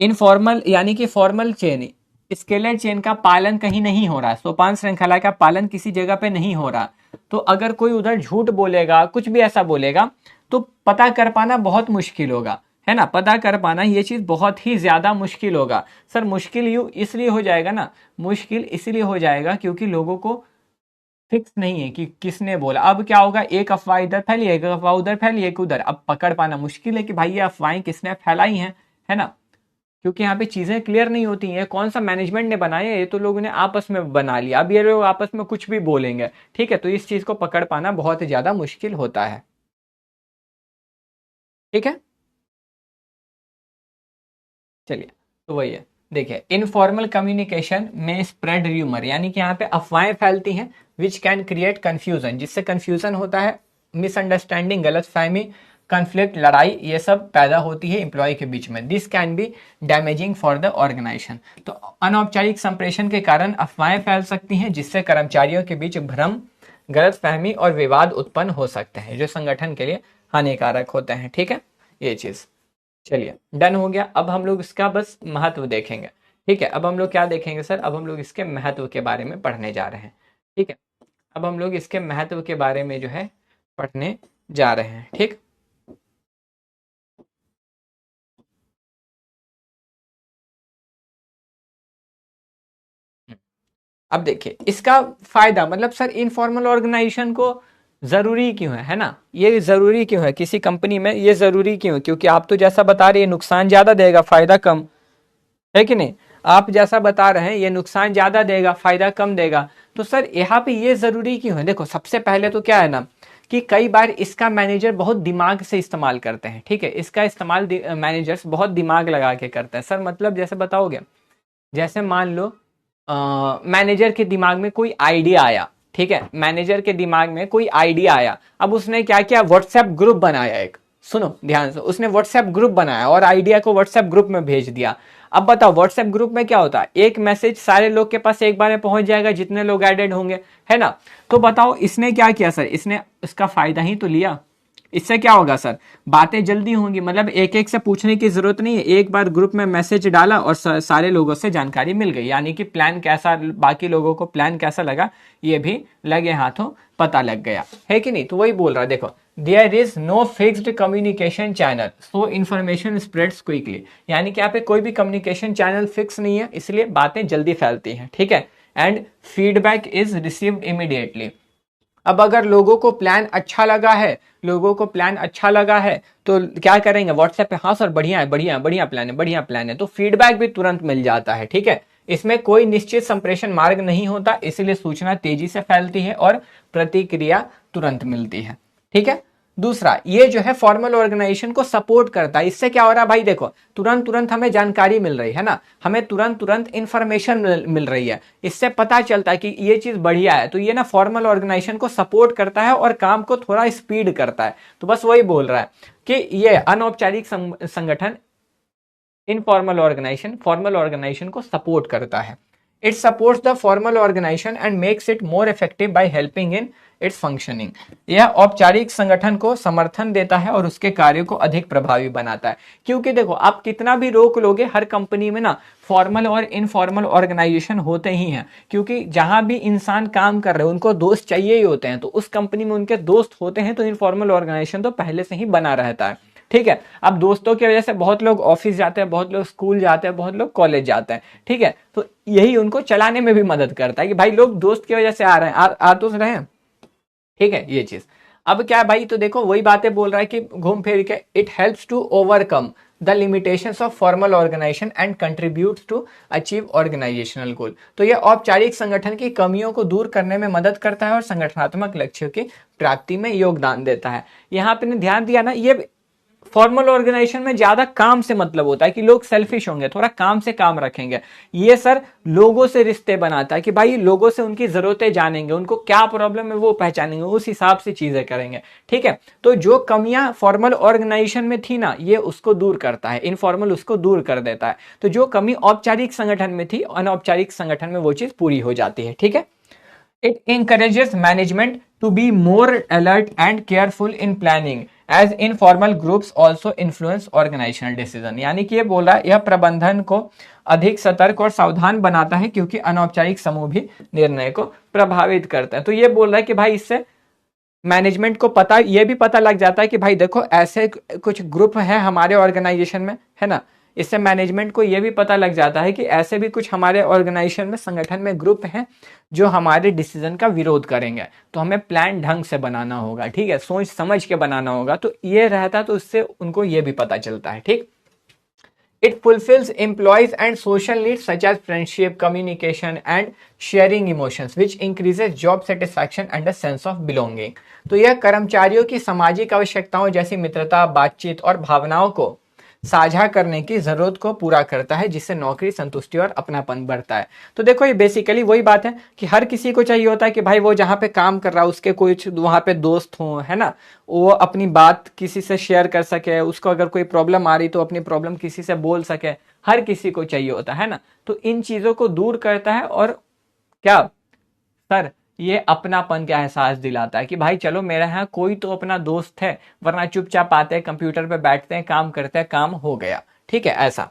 इनफॉर्मल यानी कि फॉर्मल चेन, स्केलर चेन का पालन कहीं नहीं हो रहा, सोपान श्रृंखला का पालन किसी जगह पे नहीं हो रहा, तो अगर कोई उधर झूठ बोलेगा, कुछ भी ऐसा बोलेगा, तो पता कर पाना बहुत मुश्किल होगा, है ना। पता कर पाना ये चीज बहुत ही ज्यादा मुश्किल होगा सर। मुश्किल इसलिए हो जाएगा ना, मुश्किल इसलिए हो जाएगा क्योंकि लोगों को फिक्स नहीं है कि किसने बोला। अब क्या होगा, एक अफवाह इधर फैली, एक अफवाह उधर फैली, एक उधर, अब पकड़ पाना मुश्किल है कि भाई ये अफवाहें किसने फैलाई हैं, है ना, क्योंकि यहाँ पे चीजें क्लियर नहीं होती हैं। कौन सा मैनेजमेंट ने बनाया है, ये तो लोगों ने आपस में बना लिया, अब ये लोग आपस में कुछ भी बोलेंगे, ठीक है। तो इस चीज को पकड़ पाना बहुत ज्यादा मुश्किल होता है, ठीक है। चलिए, तो वही है, देखिए इनफॉर्मल कम्युनिकेशन में स्प्रेड र्यूमर, यानी कि यहाँ पे अफवाहें फैलती हैं, विच कैन क्रिएट कंफ्यूजन, जिससे कंफ्यूजन होता है, मिसअंडरस्टैंडिंग, गलतफहमी, कॉन्फ्लिक्ट, लड़ाई, ये सब पैदा होती है एम्प्लॉय के बीच में। This can be damaging for the organization. तो अनौपचारिक संप्रेषण के कारण अफवाहें फैल सकती हैं, जिससे कर्मचारियों के बीच भ्रम, गलतफहमी और विवाद उत्पन्न हो सकते हैं, जो संगठन के लिए हानिकारक होते हैं, ठीक है, ये चीज। चलिए डन हो गया। अब हम लोग इसका बस महत्व देखेंगे, ठीक है। अब हम लोग क्या देखेंगे सर, अब हम लोग इसके महत्व के बारे में पढ़ने जा रहे हैं, ठीक है। अब हम लोग इसके महत्व के बारे में जो है पढ़ने जा रहे हैं, ठीक। अब देखिए इसका फायदा, मतलब सर इनफॉर्मल ऑर्गेनाइजेशन को जरूरी क्यों है ना, ये जरूरी क्यों है किसी कंपनी में, ये जरूरी क्यों है, क्योंकि आप तो जैसा बता रहे हैं नुकसान ज्यादा देगा फायदा कम, है कि नहीं। आप जैसा बता रहे हैं ये नुकसान ज्यादा देगा फायदा कम देगा, तो सर यहाँ पे ये जरूरी क्यों है। देखो सबसे पहले तो क्या है ना कि कई बार इसका मैनेजर बहुत दिमाग से इस्तेमाल करते हैं, ठीक है। इसका इस्तेमाल मैनेजर्स बहुत दिमाग लगा के करते हैं सर। मतलब जैसे बताओगे, जैसे मान लो मैनेजर के दिमाग में कोई आइडिया आया, ठीक है, मैनेजर के दिमाग में कोई आइडिया आया, अब उसने क्या किया, व्हाट्सएप ग्रुप बनाया एक, सुनो ध्यान से, उसने व्हाट्सएप ग्रुप बनाया और आइडिया को व्हाट्सएप ग्रुप में भेज दिया। अब बताओ व्हाट्सएप ग्रुप में क्या होता है, एक मैसेज सारे लोग के पास एक बार में पहुंच जाएगा जितने लोग एडेड होंगे, है ना। तो बताओ इसने क्या किया सर, इसने इसका फायदा ही तो लिया। इससे क्या होगा सर, बातें जल्दी होंगी, मतलब एक एक से पूछने की जरूरत नहीं है, एक बार ग्रुप में मैसेज डाला और सारे लोगों से जानकारी मिल गई, यानी कि प्लान कैसा, बाकी लोगों को प्लान कैसा लगा ये भी लगे हाथों पता लग गया, है कि नहीं। तो वही बोल रहा है, देखो there is no fixed communication channel so information spreads quickly, यानी कि यहाँ पे कोई भी कम्युनिकेशन चैनल फिक्स नहीं है, इसलिए बातें जल्दी फैलती हैं, ठीक है। And feedback is received immediately. अब अगर लोगों को प्लान अच्छा लगा है, लोगों को प्लान अच्छा लगा है तो क्या करेंगे, व्हाट्सएप पे हाँ सर बढ़िया है, बढ़िया बढ़िया प्लान है, बढ़िया प्लान है, तो फीडबैक भी तुरंत मिल जाता है, ठीक है। इसमें कोई निश्चित संप्रेषण मार्ग नहीं होता, इसलिए सूचना तेजी से फैलती है और प्रतिक्रिया तुरंत मिलती है, ठीक है। दूसरा, ये जो है फॉर्मल ऑर्गेनाइजेशन को सपोर्ट करता है। इससे क्या हो रहा है भाई, देखो तुरंत तुरंत हमें जानकारी मिल रही है ना, हमें तुरंत तुरंत इंफॉर्मेशन मिल रही है, इससे पता चलता है कि ये चीज बढ़िया है। तो ये ना फॉर्मल ऑर्गेनाइजेशन को सपोर्ट करता है और काम को थोड़ा स्पीड करता है। तो बस वही बोल रहा है कि ये अनौपचारिक संगठन इनफॉर्मल ऑर्गेनाइजेशन फॉर्मल ऑर्गेनाइजेशन को सपोर्ट करता है। It supports the formal organization and makes it more effective by helping in its functioning. यह औपचारिक संगठन को समर्थन देता है और उसके कार्यों को अधिक प्रभावी बनाता है। क्योंकि देखो आप कितना भी रोक लोगे, हर कंपनी में ना फॉर्मल और इनफॉर्मल ऑर्गेनाइजेशन होते ही हैं, क्योंकि जहां भी इंसान काम कर रहे हैं उनको दोस्त चाहिए ही होते हैं। तो उस कंपनी में उनके दोस्त होते हैं, तो इनफॉर्मल ऑर्गेनाइजेशन तो पहले से ही बना रहता है। ठीक है, अब दोस्तों की वजह से बहुत लोग ऑफिस जाते हैं, बहुत लोग स्कूल जाते हैं, बहुत लोग कॉलेज जाते हैं। ठीक है, तो यही उनको चलाने में भी मदद करता है कि भाई लोग दोस्त की वजह से आ रहे हैं, आ तो रहे हैं। ठीक है, ये चीज अब क्या है भाई, तो देखो वही बातें बोल रहा है कि घूम फिर के it helps to overcome the limitations of formal organization and contributes to achieve organizational goal. तो यह औपचारिक संगठन की कमियों को दूर करने में मदद करता है और संगठनात्मक लक्ष्यों की प्राप्ति में योगदान देता है। यहाँ पे ध्यान दिया ना, ये फॉर्मल ऑर्गेनाइजेशन में ज्यादा काम से मतलब होता है कि लोग सेल्फिश होंगे, थोड़ा काम से काम रखेंगे। ये सर लोगों से रिश्ते बनाता है कि भाई लोगों से उनकी जरूरतें जानेंगे, उनको क्या प्रॉब्लम है वो पहचानेंगे, उस हिसाब से चीजें करेंगे। ठीक है, तो जो कमियां फॉर्मल ऑर्गेनाइजेशन में थी ना, ये उसको दूर करता है, इनफॉर्मल उसको दूर कर देता है। तो जो कमी औपचारिक संगठन में थी, अनौपचारिक संगठन में वो चीज पूरी हो जाती है। ठीक है, it encourages management to be more alert and careful in planning as informal groups also influence organizational decision। यानी कि ये बोला, यह प्रबंधन को अधिक सतर्क और सावधान बनाता है क्योंकि अनौपचारिक समूह भी निर्णय को प्रभावित करता है। तो ये बोल रहा है कि भाई इससे मैनेजमेंट को पता, ये भी पता लग जाता है कि भाई देखो ऐसे कुछ ग्रुप है हमारे ऑर्गेनाइजेशन में, है ना। इससे मैनेजमेंट को यह भी पता लग जाता है कि ऐसे भी कुछ हमारे ऑर्गेनाइजेशन में, संगठन में ग्रुप हैं जो हमारे डिसीजन का विरोध करेंगे, तो हमें प्लान ढंग से बनाना होगा। ठीक है, सोच समझ के बनाना होगा। तो ये रहता, तो इससे उनको ये भी पता चलता है। ठीक, it fulfills employees and social needs such as friendship, communication and sharing emotions which increases job satisfaction and a sense of belonging। तो यह कर्मचारियों की सामाजिक आवश्यकताओं जैसी मित्रता, बातचीत और भावनाओं को साझा करने की जरूरत को पूरा करता है, जिससे नौकरी संतुष्टि और अपनापन बढ़ता है। तो देखो ये बेसिकली वही बात है कि हर किसी को चाहिए होता है कि भाई वो जहाँ पे काम कर रहा है उसके कुछ वहां पे दोस्त हों, है ना, वो अपनी बात किसी से शेयर कर सके, उसको अगर कोई प्रॉब्लम आ रही तो अपनी प्रॉब्लम किसी से बोल सके, हर किसी को चाहिए होता है ना। तो इन चीजों को दूर करता है और क्या सर, ये अपनापन का एहसास दिलाता है कि भाई चलो मेरे यहाँ कोई तो अपना दोस्त है, वरना चुपचाप आते हैं, कंप्यूटर पे बैठते हैं, काम करते हैं, काम हो गया। ठीक है, ऐसा।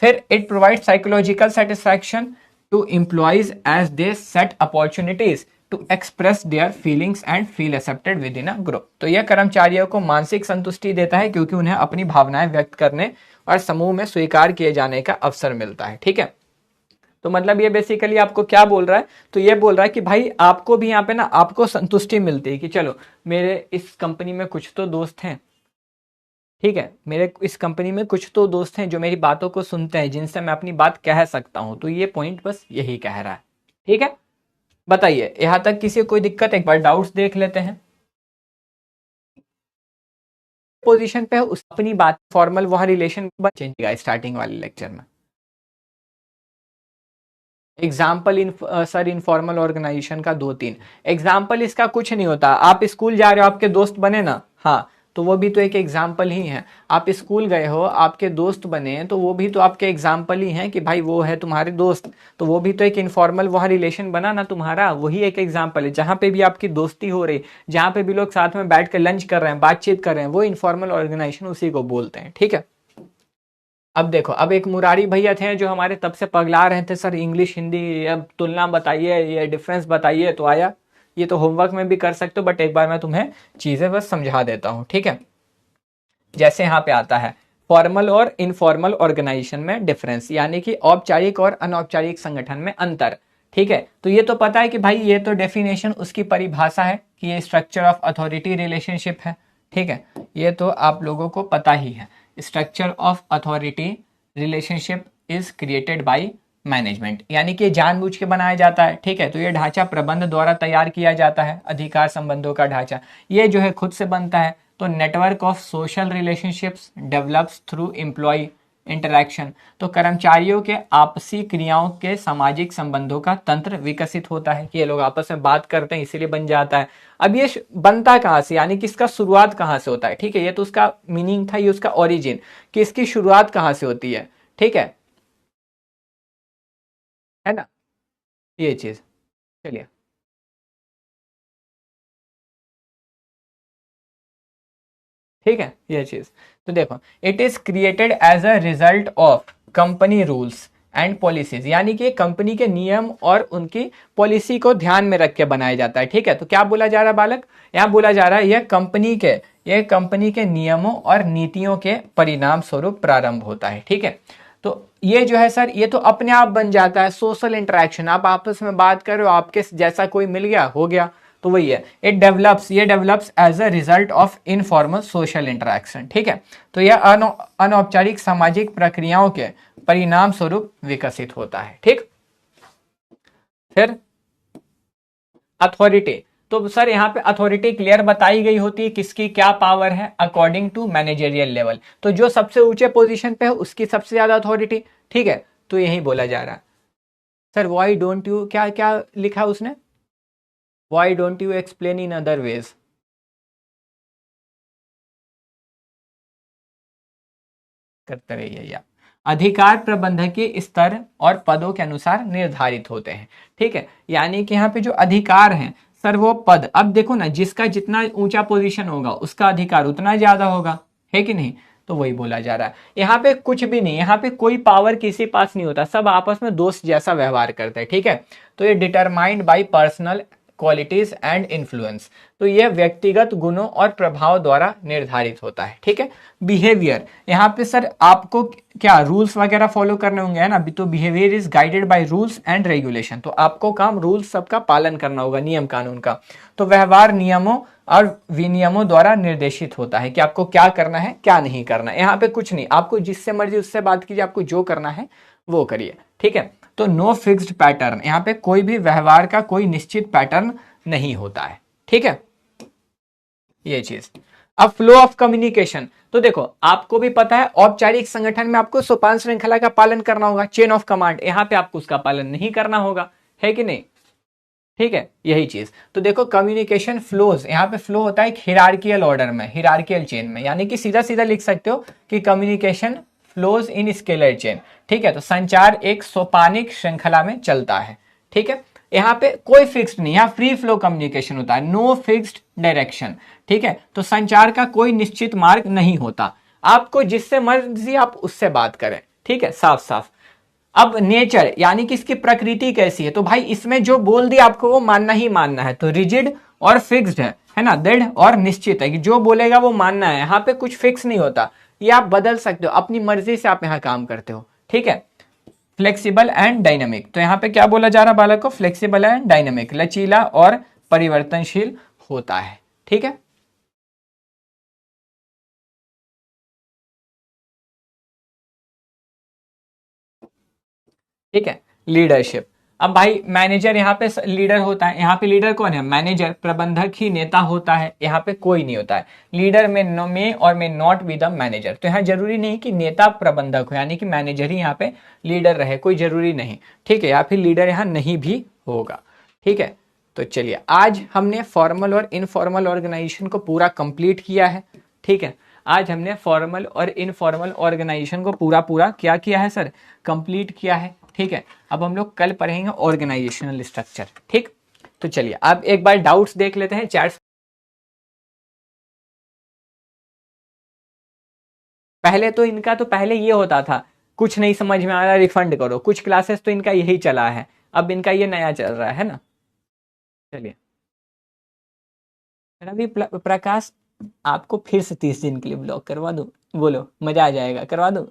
फिर it provide psychological satisfaction to employees as they set opportunities to express their feelings and feel accepted within a group. तो यह कर्मचारियों को मानसिक संतुष्टि देता है क्योंकि उन्हें अपनी भावनाएं व्यक्त करने और समूह में स्वीकार किए जाने का अवसर मिलता है। ठीक है, तो मतलब ये बेसिकली आपको क्या बोल रहा है, तो ये बोल रहा है कि भाई आपको भी यहाँ पे ना आपको संतुष्टि मिलती है कि चलो मेरे इस कंपनी में कुछ तो दोस्त हैं। ठीक है, मेरे इस कंपनी में कुछ तो दोस्त हैं जो मेरी बातों को सुनते हैं, जिनसे मैं अपनी बात कह सकता हूं। तो ये पॉइंट बस यही कह रहा है। ठीक है, बताइए यहां तक किसी को कोई दिक्कत, एक बार डाउट्स देख लेते हैं। पोजीशन पे उस अपनी बात फॉर्मल वहां रिलेशन चेंज स्टार्टिंग वाले लेक्चर में। एग्जाम्पल सर इनफॉर्मल ऑर्गेनाइजेशन का 2-3 एग्जाम्पल, इसका कुछ नहीं होता। आप स्कूल जा रहे हो, आपके दोस्त बने ना, हाँ, तो वो भी तो एक एग्जाम्पल ही है। आप स्कूल गए हो, आपके दोस्त बने, तो वो भी तो आपके एग्जाम्पल ही हैं कि भाई वो है तुम्हारे दोस्त, तो वो भी तो एक इनफॉर्मल वहाँ रिलेशन बना ना तुम्हारा, वही एक एग्जाम्पल है। जहाँ पे भी आपकी दोस्ती हो रही, जहाँ पे भी लोग साथ में बैठ कर लंच कर रहे हैं, बातचीत कर रहे हैं, वो इनफॉर्मल ऑर्गेनाइजेशन उसी को बोलते हैं। ठीक है, अब देखो, अब एक मुरारी भैया थे जो हमारे तब से पगला रहे थे, सर इंग्लिश हिंदी अब तुलना बताइए, ये डिफरेंस बताइए। तो आया, ये तो होमवर्क में भी कर सकते हो, बट एक बार मैं तुम्हें चीजें बस समझा देता हूं। ठीक है, जैसे यहाँ पे आता है फॉर्मल और इनफॉर्मल ऑर्गेनाइजेशन में डिफरेंस, यानी कि औपचारिक और अनौपचारिक संगठन में अंतर। ठीक है, तो ये तो पता है कि भाई ये तो डेफिनेशन, उसकी परिभाषा है कि ये स्ट्रक्चर ऑफ अथॉरिटी रिलेशनशिप है। ठीक है, ये तो आप लोगों को पता ही है। Structure of authority relationship is created by management, यानी कि जानबूझ के बनाया जाता है। ठीक है, तो ये ढांचा प्रबंध द्वारा तैयार किया जाता है। अधिकार संबंधों का ढांचा ये जो है खुद से बनता है, तो network of social relationships develops through employee interaction, तो कर्मचारियों के आपसी क्रियाओं के सामाजिक संबंधों का तंत्र विकसित होता है कि ये लोग आपस में बात करते हैं इसीलिए बन जाता है। अब ये बनता कहाँ से, यानी कि इसका शुरुआत कहाँ से होता है, ठीक है, ये तो उसका मीनिंग था, ये उसका ओरिजिन कि इसकी शुरुआत कहाँ से होती है, ठीक है ना, ये चीज। चलिए, ठीक है, ये चीज। तो देखो, it is created as a result of company rules and policies, यानी कि कंपनी के नियम और उनकी पॉलिसी को ध्यान में रख के बनाया जाता है, ठीक है। तो क्या बोला जा रहा है बालक, यहाँ बोला जा रहा है यह कंपनी के नियमों और नीतियों के परिणाम स्वरूप प्रारंभ होता है, ठीक है। तो ये जो है सर, ये तो अपने आप बन जाता है, सोशल इंटरेक्शन, आप आपस में बात कर रहे हो, आपके जैसा कोई मिल गया, हो गया, तो वही है, ये develops as a result of informal social interaction, ठीक है। तो यह अनौपचारिक सामाजिक प्रक्रियाओं के परिणाम स्वरूप विकसित होता है, ठीक। फिर अथॉरिटी, तो सर यहाँ पे अथॉरिटी क्लियर बताई गई होती है, किसकी क्या पावर है अकॉर्डिंग टू मैनेजरियल लेवल, तो जो सबसे ऊंचे पोजीशन पे है उसकी सबसे ज्यादा अथॉरिटी, ठीक है। तो यही बोला जा रहा है। सर वाई डोंट यू, क्या क्या लिखा उसने, why don't you explain in other ways, करते रहिए या अधिकार प्रबंधकीय स्तर और पदों के अनुसार निर्धारित होते हैं, ठीक है। यानी कि यहाँ पे जो अधिकार हैं सर, वो पद, अब देखो ना, जिसका जितना ऊंचा पोजीशन होगा उसका अधिकार उतना ज्यादा होगा, है कि नहीं। तो वही बोला जा रहा है, यहाँ पे कुछ भी नहीं, यहाँ पे कोई पावर किसी पास नहीं होता, सब आपस में दोस्त जैसा व्यवहार करते हैं, ठीक है। तो ये determined by personal qualities and influence, तो यह व्यक्तिगत गुणों और प्रभाव द्वारा निर्धारित होता है, ठीक है। बिहेवियर, यहाँ पे सर आपको क्या रूल्स वगैरह फॉलो करने होंगे, है ना, तो behaviour is guided by rules and regulation, तो आपको काम रूल्स सबका पालन करना होगा, नियम कानून का। तो व्यवहार नियमों और विनियमों द्वारा निर्देशित होता है कि आपको क्या करना है क्या नहीं करना है, यहाँ पे कुछ नहीं, आपको जिससे मर्जी उससे बात कीजिए, आपको जो करना है वो करिए, ठीक है। तो नो फिक्स्ड पैटर्न, यहाँ पे कोई भी व्यवहार का कोई निश्चित पैटर्न नहीं होता है, ठीक है, ये चीज। अब फ्लो ऑफ कम्युनिकेशन, तो देखो आपको भी पता है औपचारिक संगठन में आपको सोपान श्रृंखला का पालन करना होगा, चेन ऑफ कमांड, यहाँ पे आपको उसका पालन नहीं करना होगा, है कि नहीं, ठीक है, यही चीज। तो देखो कम्युनिकेशन फ्लोज, यहाँ पे फ्लो होता है एक हिरार्कियल ऑर्डर में, हिरार्कियल चेन में, यानी कि सीधा सीधा लिख सकते हो कि communication flows in scalar chain, ठीक है। तो संचार एक सोपानिक श्रृंखला में चलता है, ठीक है। यहाँ पे कोई फिक्स्ड नहीं, यहाँ फ्री फ्लो कम्युनिकेशन होता है, नो फिक्स्ड डायरेक्शन, ठीक है। तो संचार का कोई निश्चित मार्ग नहीं होता, आपको जिससे मर्जी आप उससे बात करें, ठीक है, साफ साफ। अब नेचर, यानी कि इसकी प्रकृति कैसी है, तो भाई इसमें जो बोल दिया आपको वो मानना ही मानना है, तो रिजिड और फिक्स्ड है ना, दृढ़ और निश्चित है कि जो बोलेगा वो मानना है, यहाँ पे कुछ फिक्स नहीं होता, ये आप बदल सकते हो, अपनी मर्जी से आप यहाँ काम करते हो, ठीक है। फ्लेक्सिबल एंड डायनामिक, तो यहाँ पे क्या बोला जा रहा है बालक को, फ्लेक्सिबल एंड डायनामिक, लचीला और परिवर्तनशील होता है, ठीक है। ठीक है, लीडरशिप, अब भाई मैनेजर यहाँ पे लीडर होता है, यहाँ पे लीडर कौन है, मैनेजर, प्रबंधक ही नेता होता है, यहाँ पे कोई नहीं होता है, लीडर में और में नॉट बी द मैनेजर, तो यहाँ जरूरी नहीं कि नेता प्रबंधक हो, यानी कि मैनेजर ही यहाँ पे लीडर रहे, कोई जरूरी नहीं, ठीक है, या फिर लीडर यहाँ नहीं भी होगा, ठीक है। तो चलिए, आज हमने फॉर्मल और इनफॉर्मल ऑर्गेनाइजेशन को पूरा कंप्लीट किया है, ठीक है। आज हमने फॉर्मल और इनफॉर्मल ऑर्गेनाइजेशन को पूरा पूरा क्या किया है सर, कंप्लीट किया है, ठीक है। अब हम लोग कल पढ़ेंगे ऑर्गेनाइजेशनल स्ट्रक्चर, ठीक। तो चलिए अब एक बार डाउट्स देख लेते हैं चैट्स। पहले तो इनका तो पहले ये होता था, कुछ नहीं समझ में आ रहा रिफंड करो, कुछ क्लासेस तो इनका यही चला है, अब इनका ये नया चल रहा है ना। चलिए, रवि प्रकाश, आपको फिर से 30 दिन के लिए ब्लॉक करवा दूं, बोलो मजा आ जाएगा, करवा दूं।